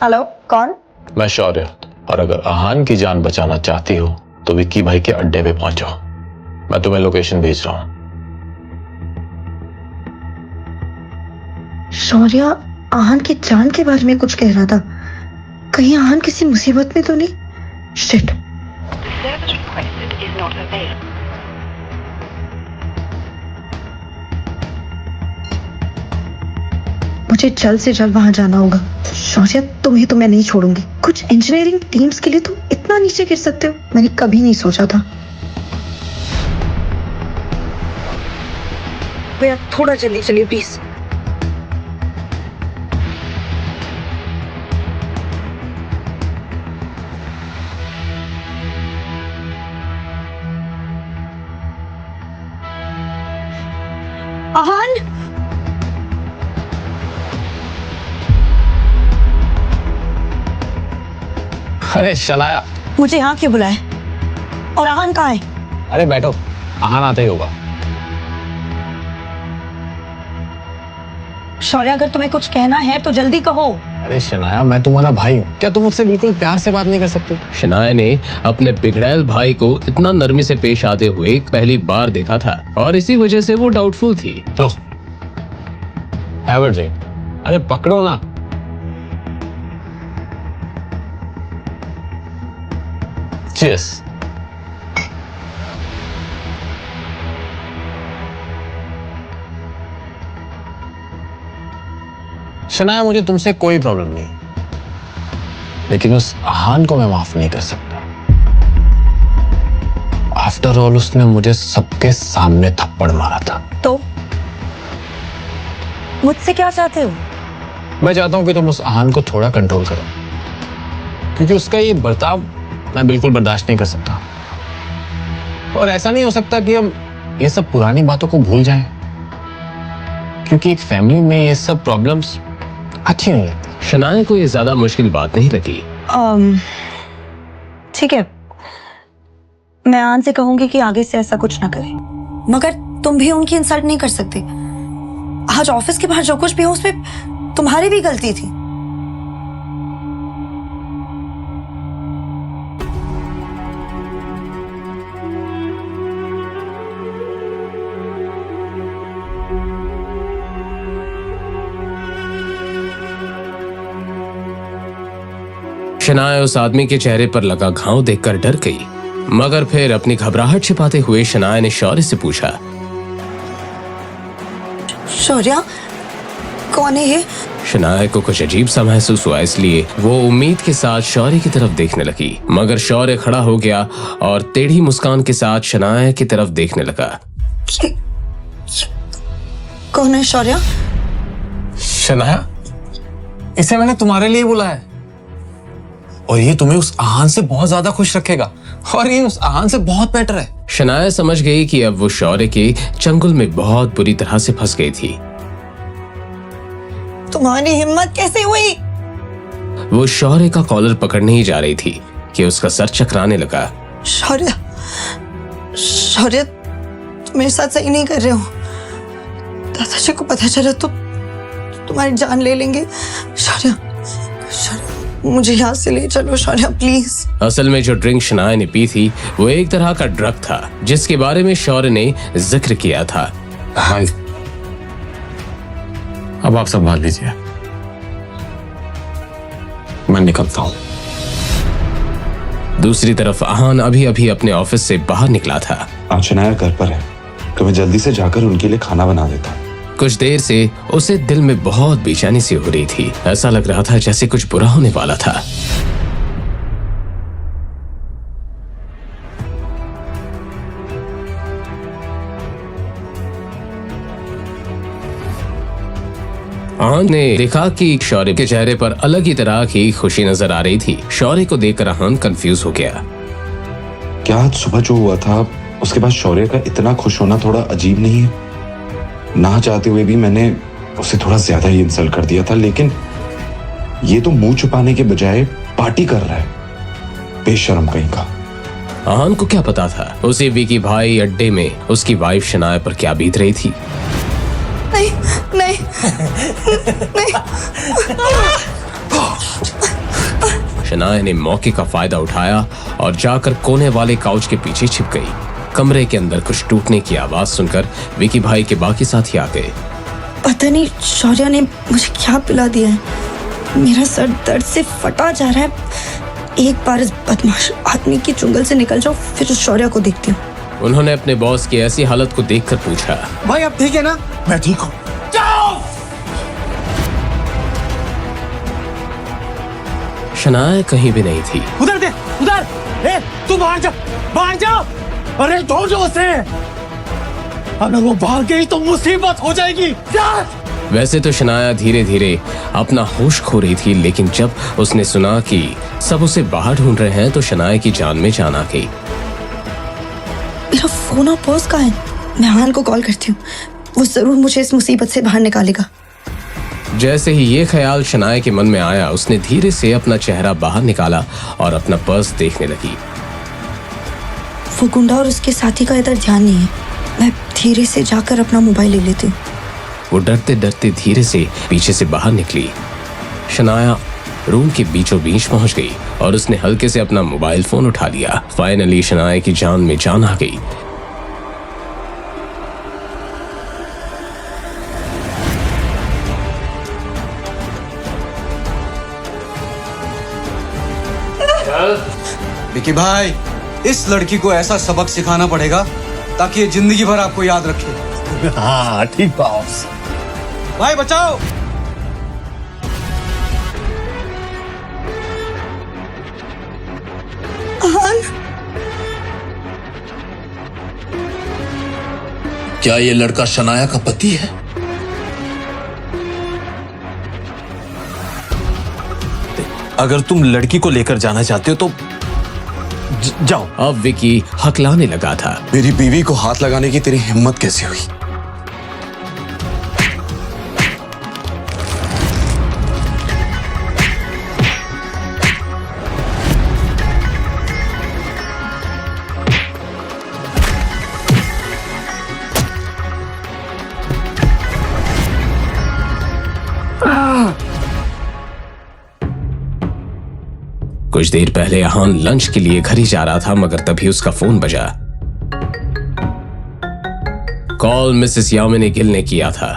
हेलो, कौन? मैं शौर्य, और अगर आहान की जान बचाना चाहती हो तो विक्की भाई के अड्डे पे पहुंचो। मैं तुम्हें लोकेशन भेज रहा हूं। शौर्य आहान की जान के बारे में कुछ कह रहा था। कहीं आहान किसी मुसीबत में तो नहीं? शिट। मुझे जल्द से जल्द वहां जाना होगा। शौर्य, तुम्हें तो मैं नहीं छोड़ूंगी। कुछ इंजीनियरिंग टीम्स के लिए तुम इतना नीचे गिर सकते हो, मैंने कभी नहीं सोचा था। भैया थोड़ा जल्दी चलिए प्लीज। आहान, अरे शनाया, मुझे यहाँ क्यों बुलाए? और आहान कहाँ है? अरे बैठो, आहान आते ही होगा। शौर्य, अगर तुम्हें कुछ कहना है तो जल्दी कहो। अरे शनाया, मैं तुम्हारा भाई हूँ, क्या तुम मुझसे बिल्कुल प्यार से बात नहीं कर सकते? शनाया ने अपने बिगड़ैल भाई को इतना नरमी से पेश आते हुए पहली बार देखा था और इसी वजह से वो डाउटफुल थी। तो हैव अ ड्रिंक। अरे पकड़ो ना। चीयर्स। शनाया, मुझे तुमसे कोई प्रॉब्लम नहीं, लेकिन उस आहान को मैं माफ नहीं कर सकता। आफ्टर ऑल उसने मुझे सबके सामने थप्पड़ मारा था। तो मुझसे क्या चाहते हो? मैं चाहता हूं कि तुम उस आहान को थोड़ा कंट्रोल करो, क्योंकि उसका ये बर्ताव मैं बिल्कुल बर्दाश्त नहीं कर सकता। और ऐसा नहीं हो सकता कि हम ये सब पुरानी बातों को भूल जाएं, क्योंकि एक फैमिली में ये सब प्रॉब्लम्स अच्छी नहीं लगती। शनाया को ये ज्यादा मुश्किल बात नहीं लगी। ठीक है, मैं आन से कहूंगी कि आगे से ऐसा कुछ ना करे, मगर तुम भी उनकी इंसल्ट नहीं कर सकते। आज ऑफिस के बाहर जो कुछ भी हो उसमें तुम्हारी भी गलती थी। शनाया उस आदमी के चेहरे पर लगा घाव देखकर डर गई, मगर फिर अपनी घबराहट छिपाते हुए शनाया ने शौर्य से पूछा, शौर्य, कौन है ये? शनाया को कुछ अजीब सा महसूस हुआ, इसलिए वो उम्मीद के साथ शौर्य की तरफ देखने लगी, मगर शौर्य खड़ा हो गया और टेढ़ी मुस्कान के साथ शनाया की तरफ देखने लगा। कौन है शौर्य? शनाया, इसे मैंने तुम्हारे लिए बुलाया है, और ये तुम्हें उस आहान से बहुत ज्यादा खुश रखेगा, और ये उस आहान से बहुत बेटर है। शनाया समझ गई कि अब वो शौर्य के चंगुल में बहुत बुरी तरह से फंस गई थी। तुम्हारी हिम्मत कैसे हुई? वो शौर्य का कॉलर पकड़ने ही जा रही थी कि उसका सर चकराने लगा। शौर्य, शौर्य, तुम मेरे साथ सही नहीं कर रहे हो। दादाजी को पता चला तो तुम्हारी जान ले लेंगे। शौर्य, शौर्य, मुझे यहाँ से ले चलो शौर्य, प्लीज। असल में जो ड्रिंक शनाया ने पी थी वो एक तरह का ड्रग था, जिसके बारे में शौर्य ने जिक्र किया था। भाई, अब आप संभाल लीजिए, मैं निकलता हूं। दूसरी तरफ आहान अभी अभी अपने ऑफिस से बाहर निकला था। आज शनाया घर पर है, तो मैं जल्दी से जाकर उनके लिए खाना बना देता हूँ। कुछ देर से उसे दिल में बहुत बेचैनी सी हो रही थी। ऐसा लग रहा था जैसे कुछ बुरा होने वाला था। आहान ने देखा कि शौर्य के चेहरे पर अलग ही तरह की खुशी नजर आ रही थी। शौर्य को देखकर आहान कंफ्यूज हो गया। क्या आज सुबह जो हुआ था उसके बाद शौर्य का इतना खुश होना थोड़ा अजीब नहीं है? ना चाहते हुए भी मैंने उसे थोड़ा ज्यादा ही इंसल्ट कर दिया था, लेकिन ये तो मुंह छुपाने के बजाय पार्टी कर रहा है, बेशर्म कहीं का। आहान को क्या पता था उसे विकी भाई अड्डे में उसकी वाइफ शनाया पर क्या बीत रही थी। नहीं नहीं नहीं। शनाया ने मौके का फायदा उठाया और जाकर कोने वाले काउच के पीछे छिप गई। कमरे के अंदर कुछ टूटने की आवाज सुनकर विकी भाई के बाकी साथी आ गए। पता नहीं शौर्य ने मुझे क्या पिला दिया है, मेरा सर दर्द से फटा जा रहा है। एक बार इस बदमाश आदमी की चुंगल से निकल जाओ, फिर उस शौर्य को देखती हूँ। उन्होंने अपने बॉस की ऐसी हालत को देखकर पूछा, भाई आप ठीक है ना? मैं ठीक हूँ। शनाया कहीं भी नहीं थी। उधर दे, उधर। ए, तू बाहर जा, बाहर जा। अरे ढूंढो उसे। अगर वो भाग गई तो मुसीबत हो जाएगी। जा। वैसे तो शनाया धीरे धीरे अपना होश खो रही थी, लेकिन जब उसने सुना कि सब उसे बाहर ढूंढ रहे हैं तो शनाया की जान में जान आ गई। मेरा फोन और पर्स कहाँ है? मैं आहान को कॉल करती हूँ, वो जरूर मुझे इस मुसीबत से बाहर निकालेगा। जैसे ही ये ख्याल शनाया के मन में आया, उसने धीरे से अपना चेहरा बाहर निकाला और अपना पर्स देखने लगी। वो गुंडा और उसके साथी का इधर ध्यान नहीं है। मैं धीरे से जाकर अपना मोबाइल ले लेती हूँ। वो डरते डरते धीरे से पीछे से बाहर निकली। शनाया रूम के बीचों बीच पहुंच गई और उसने हल्के से अपना मोबाइल फोन उठा लिया। फाइनली शनाया की जान में जान आ गई। विकी भाई, इस लड़की को ऐसा सबक सिखाना पड़ेगा ताकि ये जिंदगी भर आपको याद रखे। हाँ ठीक बॉस। भाई बचाओ। आहान, क्या ये लड़का शनाया का पति है? अगर तुम लड़की को लेकर जाना चाहते हो तो जाओ। अब विकी हकलाने लगा था। मेरी बीवी को हाथ लगाने की तेरी हिम्मत कैसे हुई? कुछ देर पहले आहान लंच के लिए घर ही जा रहा था, मगर तभी उसका फोन बजा। कॉल मिसेस यामिनी गिल ने किया था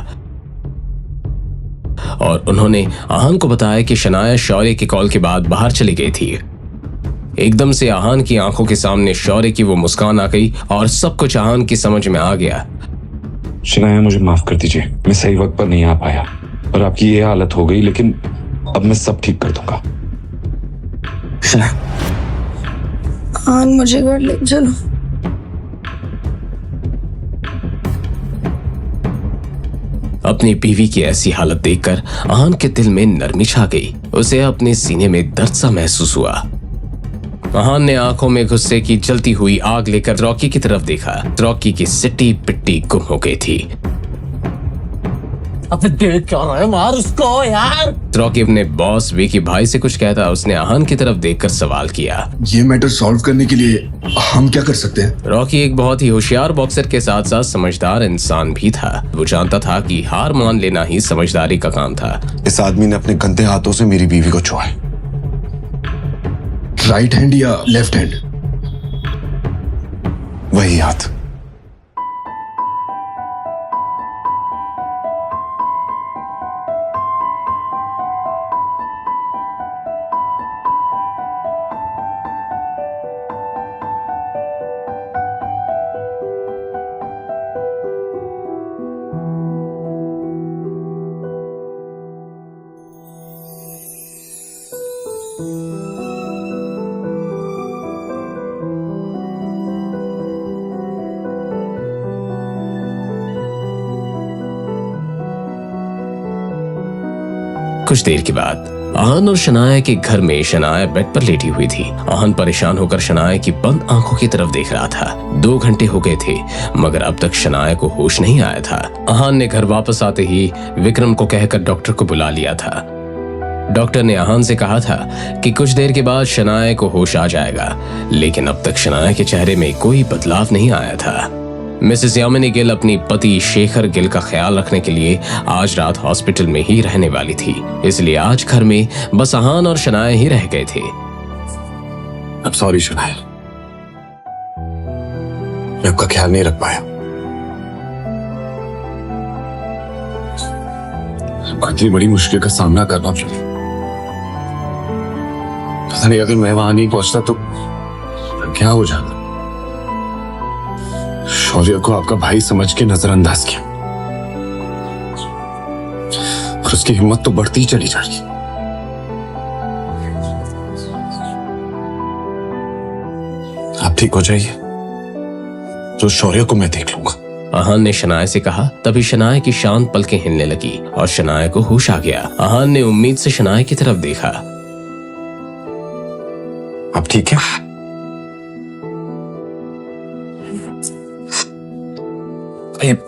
और उन्होंने आहान को बताया कि शनाया शौर्य की कॉल के बाद बाहर चली गई थी। एकदम से आहान की आंखों के सामने शौर्य की वो मुस्कान आ गई और सब कुछ आहान की समझ में आ गया। शनाया मुझे माफ कर दीजिए, मैं सही वक्त पर नहीं आ पाया और आपकी ये हालत हो गई, लेकिन अब मैं सब ठीक कर दूंगा। आहान मुझे घर ले चलो। अपनी बीवी की ऐसी हालत देखकर आहान के दिल में नरमी छा गई। उसे अपने सीने में दर्द सा महसूस हुआ। आहान ने आंखों में गुस्से की जलती हुई आग लेकर रॉकी की तरफ देखा। रॉकी की सिट्टी पिट्टी गुम हो गई थी। अबे देख क्या रहा है, मार उसको यार। रॉकी अपने बॉस विकी भाई से कुछ कहता, उसने आहान की तरफ देखकर सवाल किया, ये मैटर सॉल्व करने के लिए हम क्या कर सकते हैं? रॉकी एक बहुत ही होशियार बॉक्सर के साथ साथ समझदार इंसान भी था। वो जानता था कि हार मान लेना ही समझदारी का काम था। इस आदमी ने अपने गंदे हाथों से मेरी बीवी को छुआ है। राइट हैंड या लेफ्ट हैंड? वही हाथ। कुछ देर के बाद आहान और शनाया के घर में शनाया बेड पर लेटी हुई थी। आहान परेशान होकर शनाया की बंद आंखों की तरफ देख रहा था। 2 घंटे हो गए थे मगर अब तक शनाया को होश नहीं आया था। आहान ने घर वापस आते ही विक्रम को कहकर डॉक्टर को बुला लिया था। डॉक्टर ने आहान से कहा था कि कुछ देर के बाद शनाया को होश आ जाएगा, लेकिन अब तक शनाया के चेहरे में कोई बदलाव नहीं आया था। मिसेस यामिनी गिल अपनी पति शेखर गिल का ख्याल रखने के लिए आज रात हॉस्पिटल में ही रहने वाली थी, इसलिए आज घर में बस आहान और शनाया ही रह गए थे। अब सॉरी शनाया, मैं आपका ख्याल नहीं रख पाया। इतनी बड़ी मुश्किल का सामना करना चाहिए। पता नहीं अगर मैं वहां नहीं पहुंचता तो क्या हो जाता। शौर्य को आपका भाई समझ के नजरअंदाज किया और उसकी हिम्मत तो बढ़ती ही चली जा रही। आप ठीक हो जाइए तो शौर्य को मैं देख लूंगा। आहान ने शनाया से कहा। तभी शनाया की शांत पलकें हिलने लगी और शनाया को होश आ गया। आहान ने उम्मीद से शनाया की तरफ देखा। आप ठीक है?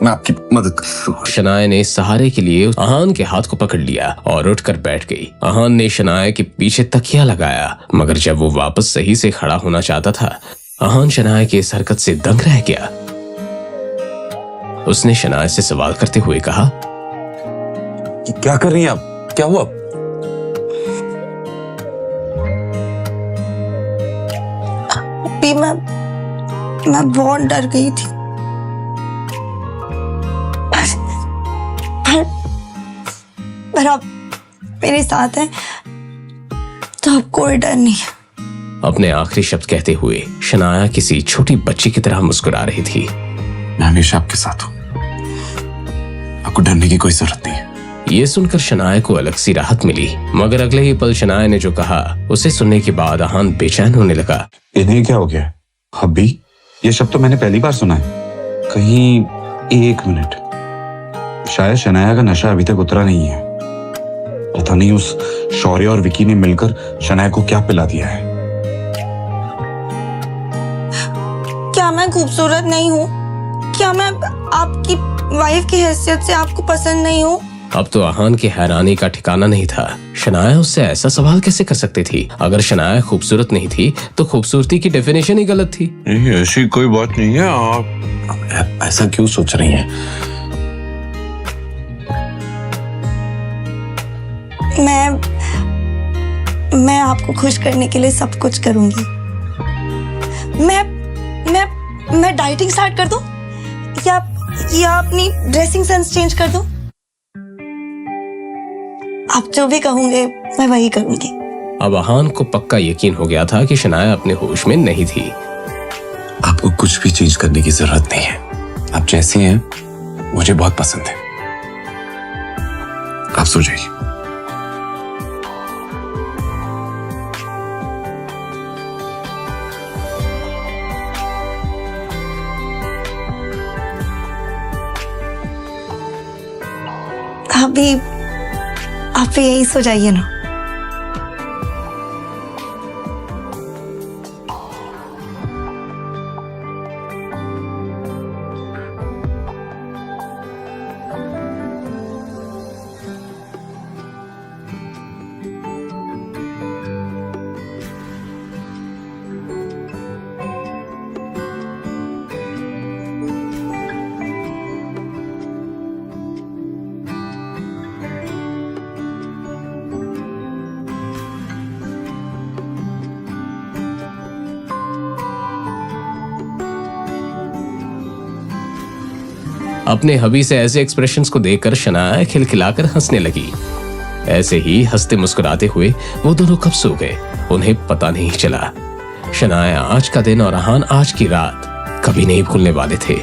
मैं आपकी मदद करूंगा। शनाया ने सहारे के लिए आहान के हाथ को पकड़ लिया और उठकर बैठ गई। आहान ने शनाया के पीछे तकिया लगाया मगर जब वो वापस सही से खड़ा होना चाहता था, आहान शनाया की इस हरकत से दंग रह गया। उसने शनाया से सवाल करते हुए कहा, क्या कर रही हैं आप? क्या हुआ? अभी मैं बहुत डर गई थी, पर आप मेरे साथ हैं तो अब कोई डर नहीं है। अपने आखिरी शब्द कहते हुए शनाया किसी छोटी बच्ची की तरह मुस्कुरा रही थी। मैं हमेशा आपके साथ हूं, आपको डरने की कोई जरूरत नहीं है। ये सुनकर शनाया को अलग सी राहत मिली, मगर अगले ही पल शनाया ने जो कहा उसे सुनने के बाद आहान बेचैन होने लगा। इन्हें क्या हो गया? हब्बी, ये शब्द तो मैंने पहली बार सुना है कहीं। 1 मिनट, शायद शनाया का नशा अभी तक उतरा नहीं है। पता नहीं उस शौर्य और विकी ने मिलकर शनाया को क्या पिला दिया है। क्या मैं खूबसूरत नहीं हूँ? क्या मैं आपकी वाइफ की हैसियत से आपको पसंद नहीं हूँ? अब तो आहान की हैरानी का ठिकाना नहीं था। शनाया उससे ऐसा सवाल कैसे कर सकती थी? अगर शनाया खूबसूरत नहीं थी तो खूबसूरती की डेफिनेशन ही गलत थी। ऐसी कोई बात नहीं है। आप ऐसा क्यों सोच रही हैं? मैं आपको खुश करने के लिए सब कुछ करूंगी। मैं डाइटिंग स्टार्ट कर दूं या अपनी ड्रेसिंग सेंस चेंज कर दूं? आप जो भी कहोगे मैं वही करूंगी। अब आहान को पक्का यकीन हो गया था कि शनाया अपने होश में नहीं थी। आपको कुछ भी चेंज करने की जरूरत नहीं है। आप जैसी हैं मुझे बहुत पसंद है। आप सो जाइए। अभी आप यही सो जाइए ना। अपने हबी से ऐसे एक्सप्रेशंस को देखकर शनाया खिलखिलाकर हंसने लगी। ऐसे ही हंसते मुस्कुराते हुए वो दोनों कब सो गए उन्हें पता नहीं चला। शनाया आज का दिन और आहान आज की रात कभी नहीं भूलने वाले थे।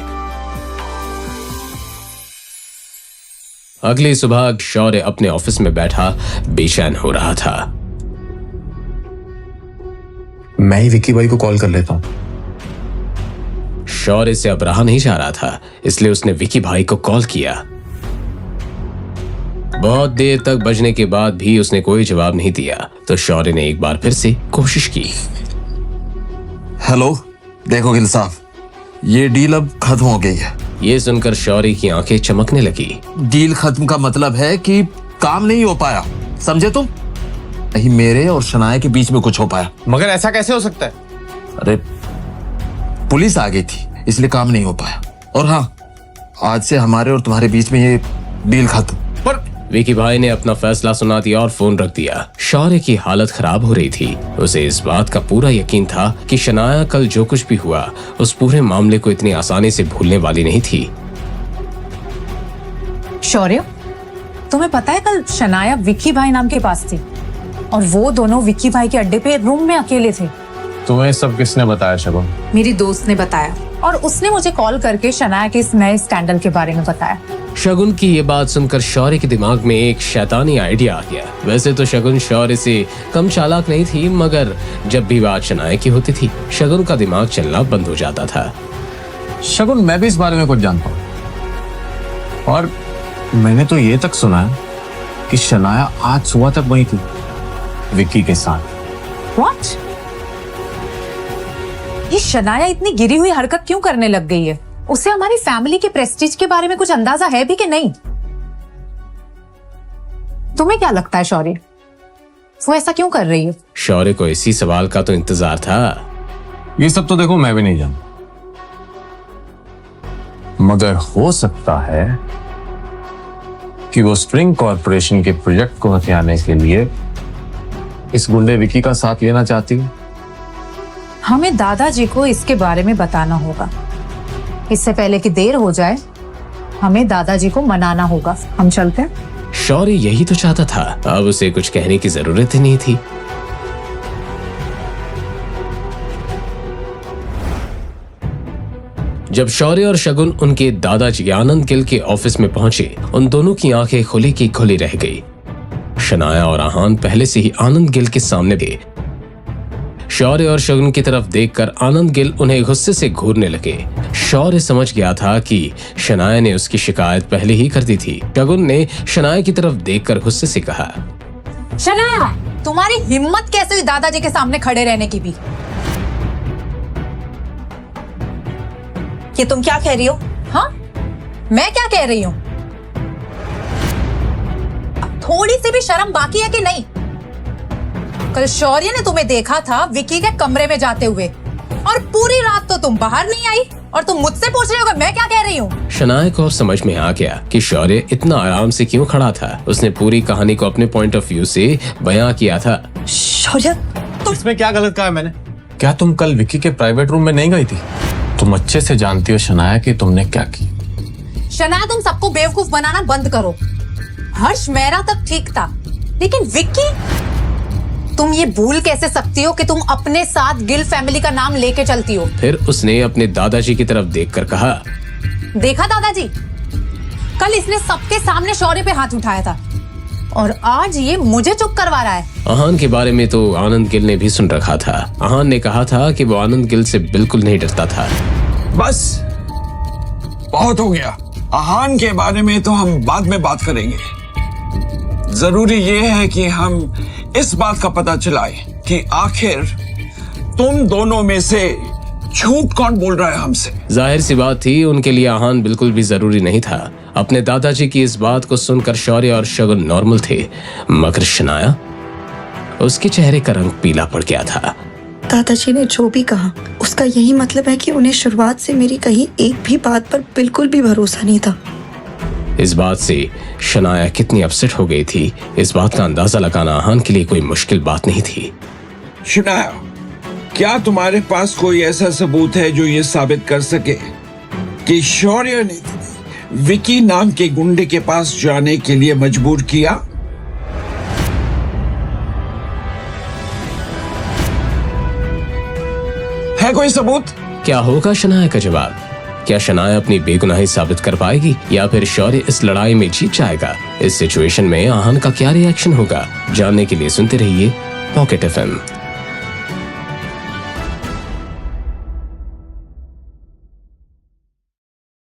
अगली सुबह शौर्य अपने ऑफिस में बैठा बेचैन हो रहा था। मैं ही विक्की भाई को कॉल कर लेता हूं। शौर्य से अब रहा नहीं जा रहा था, इसलिए उसने विकी भाई को कॉल किया। बहुत देर तक बजने के बाद भी उसने कोई जवाब नहीं दिया तो शौर्य ने एक बार फिर से कोशिश की। हेलो, देखो गिल साहब, ये डील अब खत्म हो गई है। ये सुनकर शौर्य की आंखें चमकने लगी। डील खत्म का मतलब है कि काम नहीं हो पाया, समझे तुम? नहीं मेरे और शनाया के बीच में कुछ हो पाया। मगर ऐसा कैसे हो सकता है? अरे पुलिस आ गई थी इसलिए काम नहीं हो पाया। और हाँ, आज से हमारे और तुम्हारे बीच में ये डील खत्म। पर विकी भाई ने अपना फैसला सुना दिया और फोन रख दिया। शौर्य की हालत खराब हो रही थी। उसे इस बात का पूरा यकीन था कि शनाया कल जो कुछ भी हुआ उस पूरे मामले को इतनी आसानी से भूलने वाली नहीं थी। शौर्य, तुम्हें पता है कल शनाया विक्की भाई नाम के पास थी और वो दोनों विक्की भाई के अड्डे पे रूम में अकेले थे। तुम्हें सब किसने बताया शगुन? मेरी दोस्त ने बताया और उसने मुझे कॉल करके शनाया के इस नए स्कैंडल के बारे में बताया। शगुन की ये बात सुनकर शौर्य के दिमाग में एक शैतानी आइडिया आ गया। वैसे तो शगुन शौर्य से कम चालाक नहीं थी, मगर जब भी बात शनाया की होती थी शगुन का दिमाग चलना बंद हो जाता था। शगुन, मैं भी इस बारे में कुछ जानता हूँ और मैंने तो ये तक सुना है कि शनाया आज सुबह तक वही थी विक्की के साथ। What? ये शनाया इतनी गिरी हुई हरकत क्यों करने लग गई है? उसे हमारी फैमिली के प्रेस्टीज के बारे में कुछ अंदाजा है भी कि नहीं? तुम्हें क्या लगता है शौर्य, वो ऐसा क्यों कर रही है? शौर्य को इसी सवाल का तो इंतजार था। ये सब तो देखो मैं भी नहीं जानता, मगर हो सकता है कि वो स्प्रिंग कॉर्पोरेशन के प्रोजेक्ट को हथियाने के लिए इस गुंडे विकी का साथ लेना चाहती है। हमें दादाजी को इसके बारे में बताना होगा। इससे पहले कि देर हो जाए हमें दादाजी को मनाना होगा। हम चलते हैं। शौर्य यही तो चाहता था, अब उसे कुछ कहने की जरूरत ही नहीं थी। जब शौर्य और शगुन उनके दादाजी आनंद गिल के ऑफिस में पहुंचे, उन दोनों की आंखें खुली की खुली रह गई। शनाया और आहान पहले से ही आनंद गिल के सामने थे। शौर्य और शगुन की तरफ देखकर आनंद गिल उन्हें गुस्से से घूरने लगे। शौर्य समझ गया था कि शनाया ने उसकी शिकायत पहले ही कर दी थी। शगुन ने शनाया की तरफ देखकर गुस्से से कहा, शनाया, तुम्हारी हिम्मत कैसे हुई दादाजी के सामने खड़े रहने की भी? ये तुम क्या कह रही हो? हाँ, मैं क्या कह रही हूँ? थोड़ी सी भी शर्म बाकी है कि नहीं? कल शौर्य ने तुम्हें देखा था विक्की के कमरे में जाते हुए और पूरी रात तो तुम बाहर नहीं आई और तुम मुझसे पूछ रहे हो मैं क्या कह रही हूँ? शनाया को समझ में आ गया कि शौर्य इतना आराम से क्यों खड़ा था। उसने पूरी कहानी को अपने पॉइंट ऑफ व्यू से बयां किया था। शौर्य, इसमें क्या गलत कहा है मैंने? क्या तुम कल विक्की के प्राइवेट रूम में नहीं गई थी? तुम अच्छे से जानती हो शनाया कि तुमने क्या की। शनाया, तुम सबको बेवकूफ बनाना बंद करो। हर्ष मेरा तक ठीक था, लेकिन विक्की, तुम ये भूल कैसे सकती हो कि तुम अपने साथ गिल फैमिली का नाम लेके चलती हो? फिर उसने अपने दादाजी की तरफ देखकर कहा, देखा दादाजी, कल इसने सबके सामने शौर्य पे हाथ उठाया था और आज ये मुझे चुप करवा रहा है। आहान के बारे में तो आनंद गिल ने भी सुन रखा था। आहान ने कहा था कि वो आनंद गिल से बिल्कुल नहीं डरता था। बस बहुत हो गया। आहान के बारे में तो हम बाद में बात करेंगे। जरूरी ये है कि हम इस बात का पता चलाए कि आखिर तुम दोनों में से झूठ कौन बोल रहा है हमसे। जाहिर सी बात थी, उनके लिए आहान बिल्कुल भी जरूरी नहीं था। अपने दादाजी की इस बात को सुनकर शौर्य और शगुन नॉर्मल थे, मगर शनाया, उसके चेहरे का रंग पीला पड़ गया था। दादाजी ने जो भी कहा उसका यही मतलब है कि उन्हें शुरुआत से मेरी कहीं एक भी बात पर बिल्कुल भी भरोसा नहीं था। इस बात से शनाया कितनी अपसेट हो गई थी, इस बात का अंदाजा लगाना आहान के लिए कोई मुश्किल बात नहीं थी। शनाया, क्या तुम्हारे पास कोई ऐसा सबूत है जो ये साबित कर सके कि शौर्य ने विकी नाम के गुंडे के पास जाने के लिए मजबूर किया? है कोई सबूत? क्या होगा शनाया का जवाब? क्या शनाया अपनी बेगुनाही साबित कर पाएगी या फिर शौर्य इस लड़ाई में जीत जाएगा? इस सिचुएशन में आहान का क्या रिएक्शन होगा? जानने के लिए सुनते रहिए पॉकेट FM।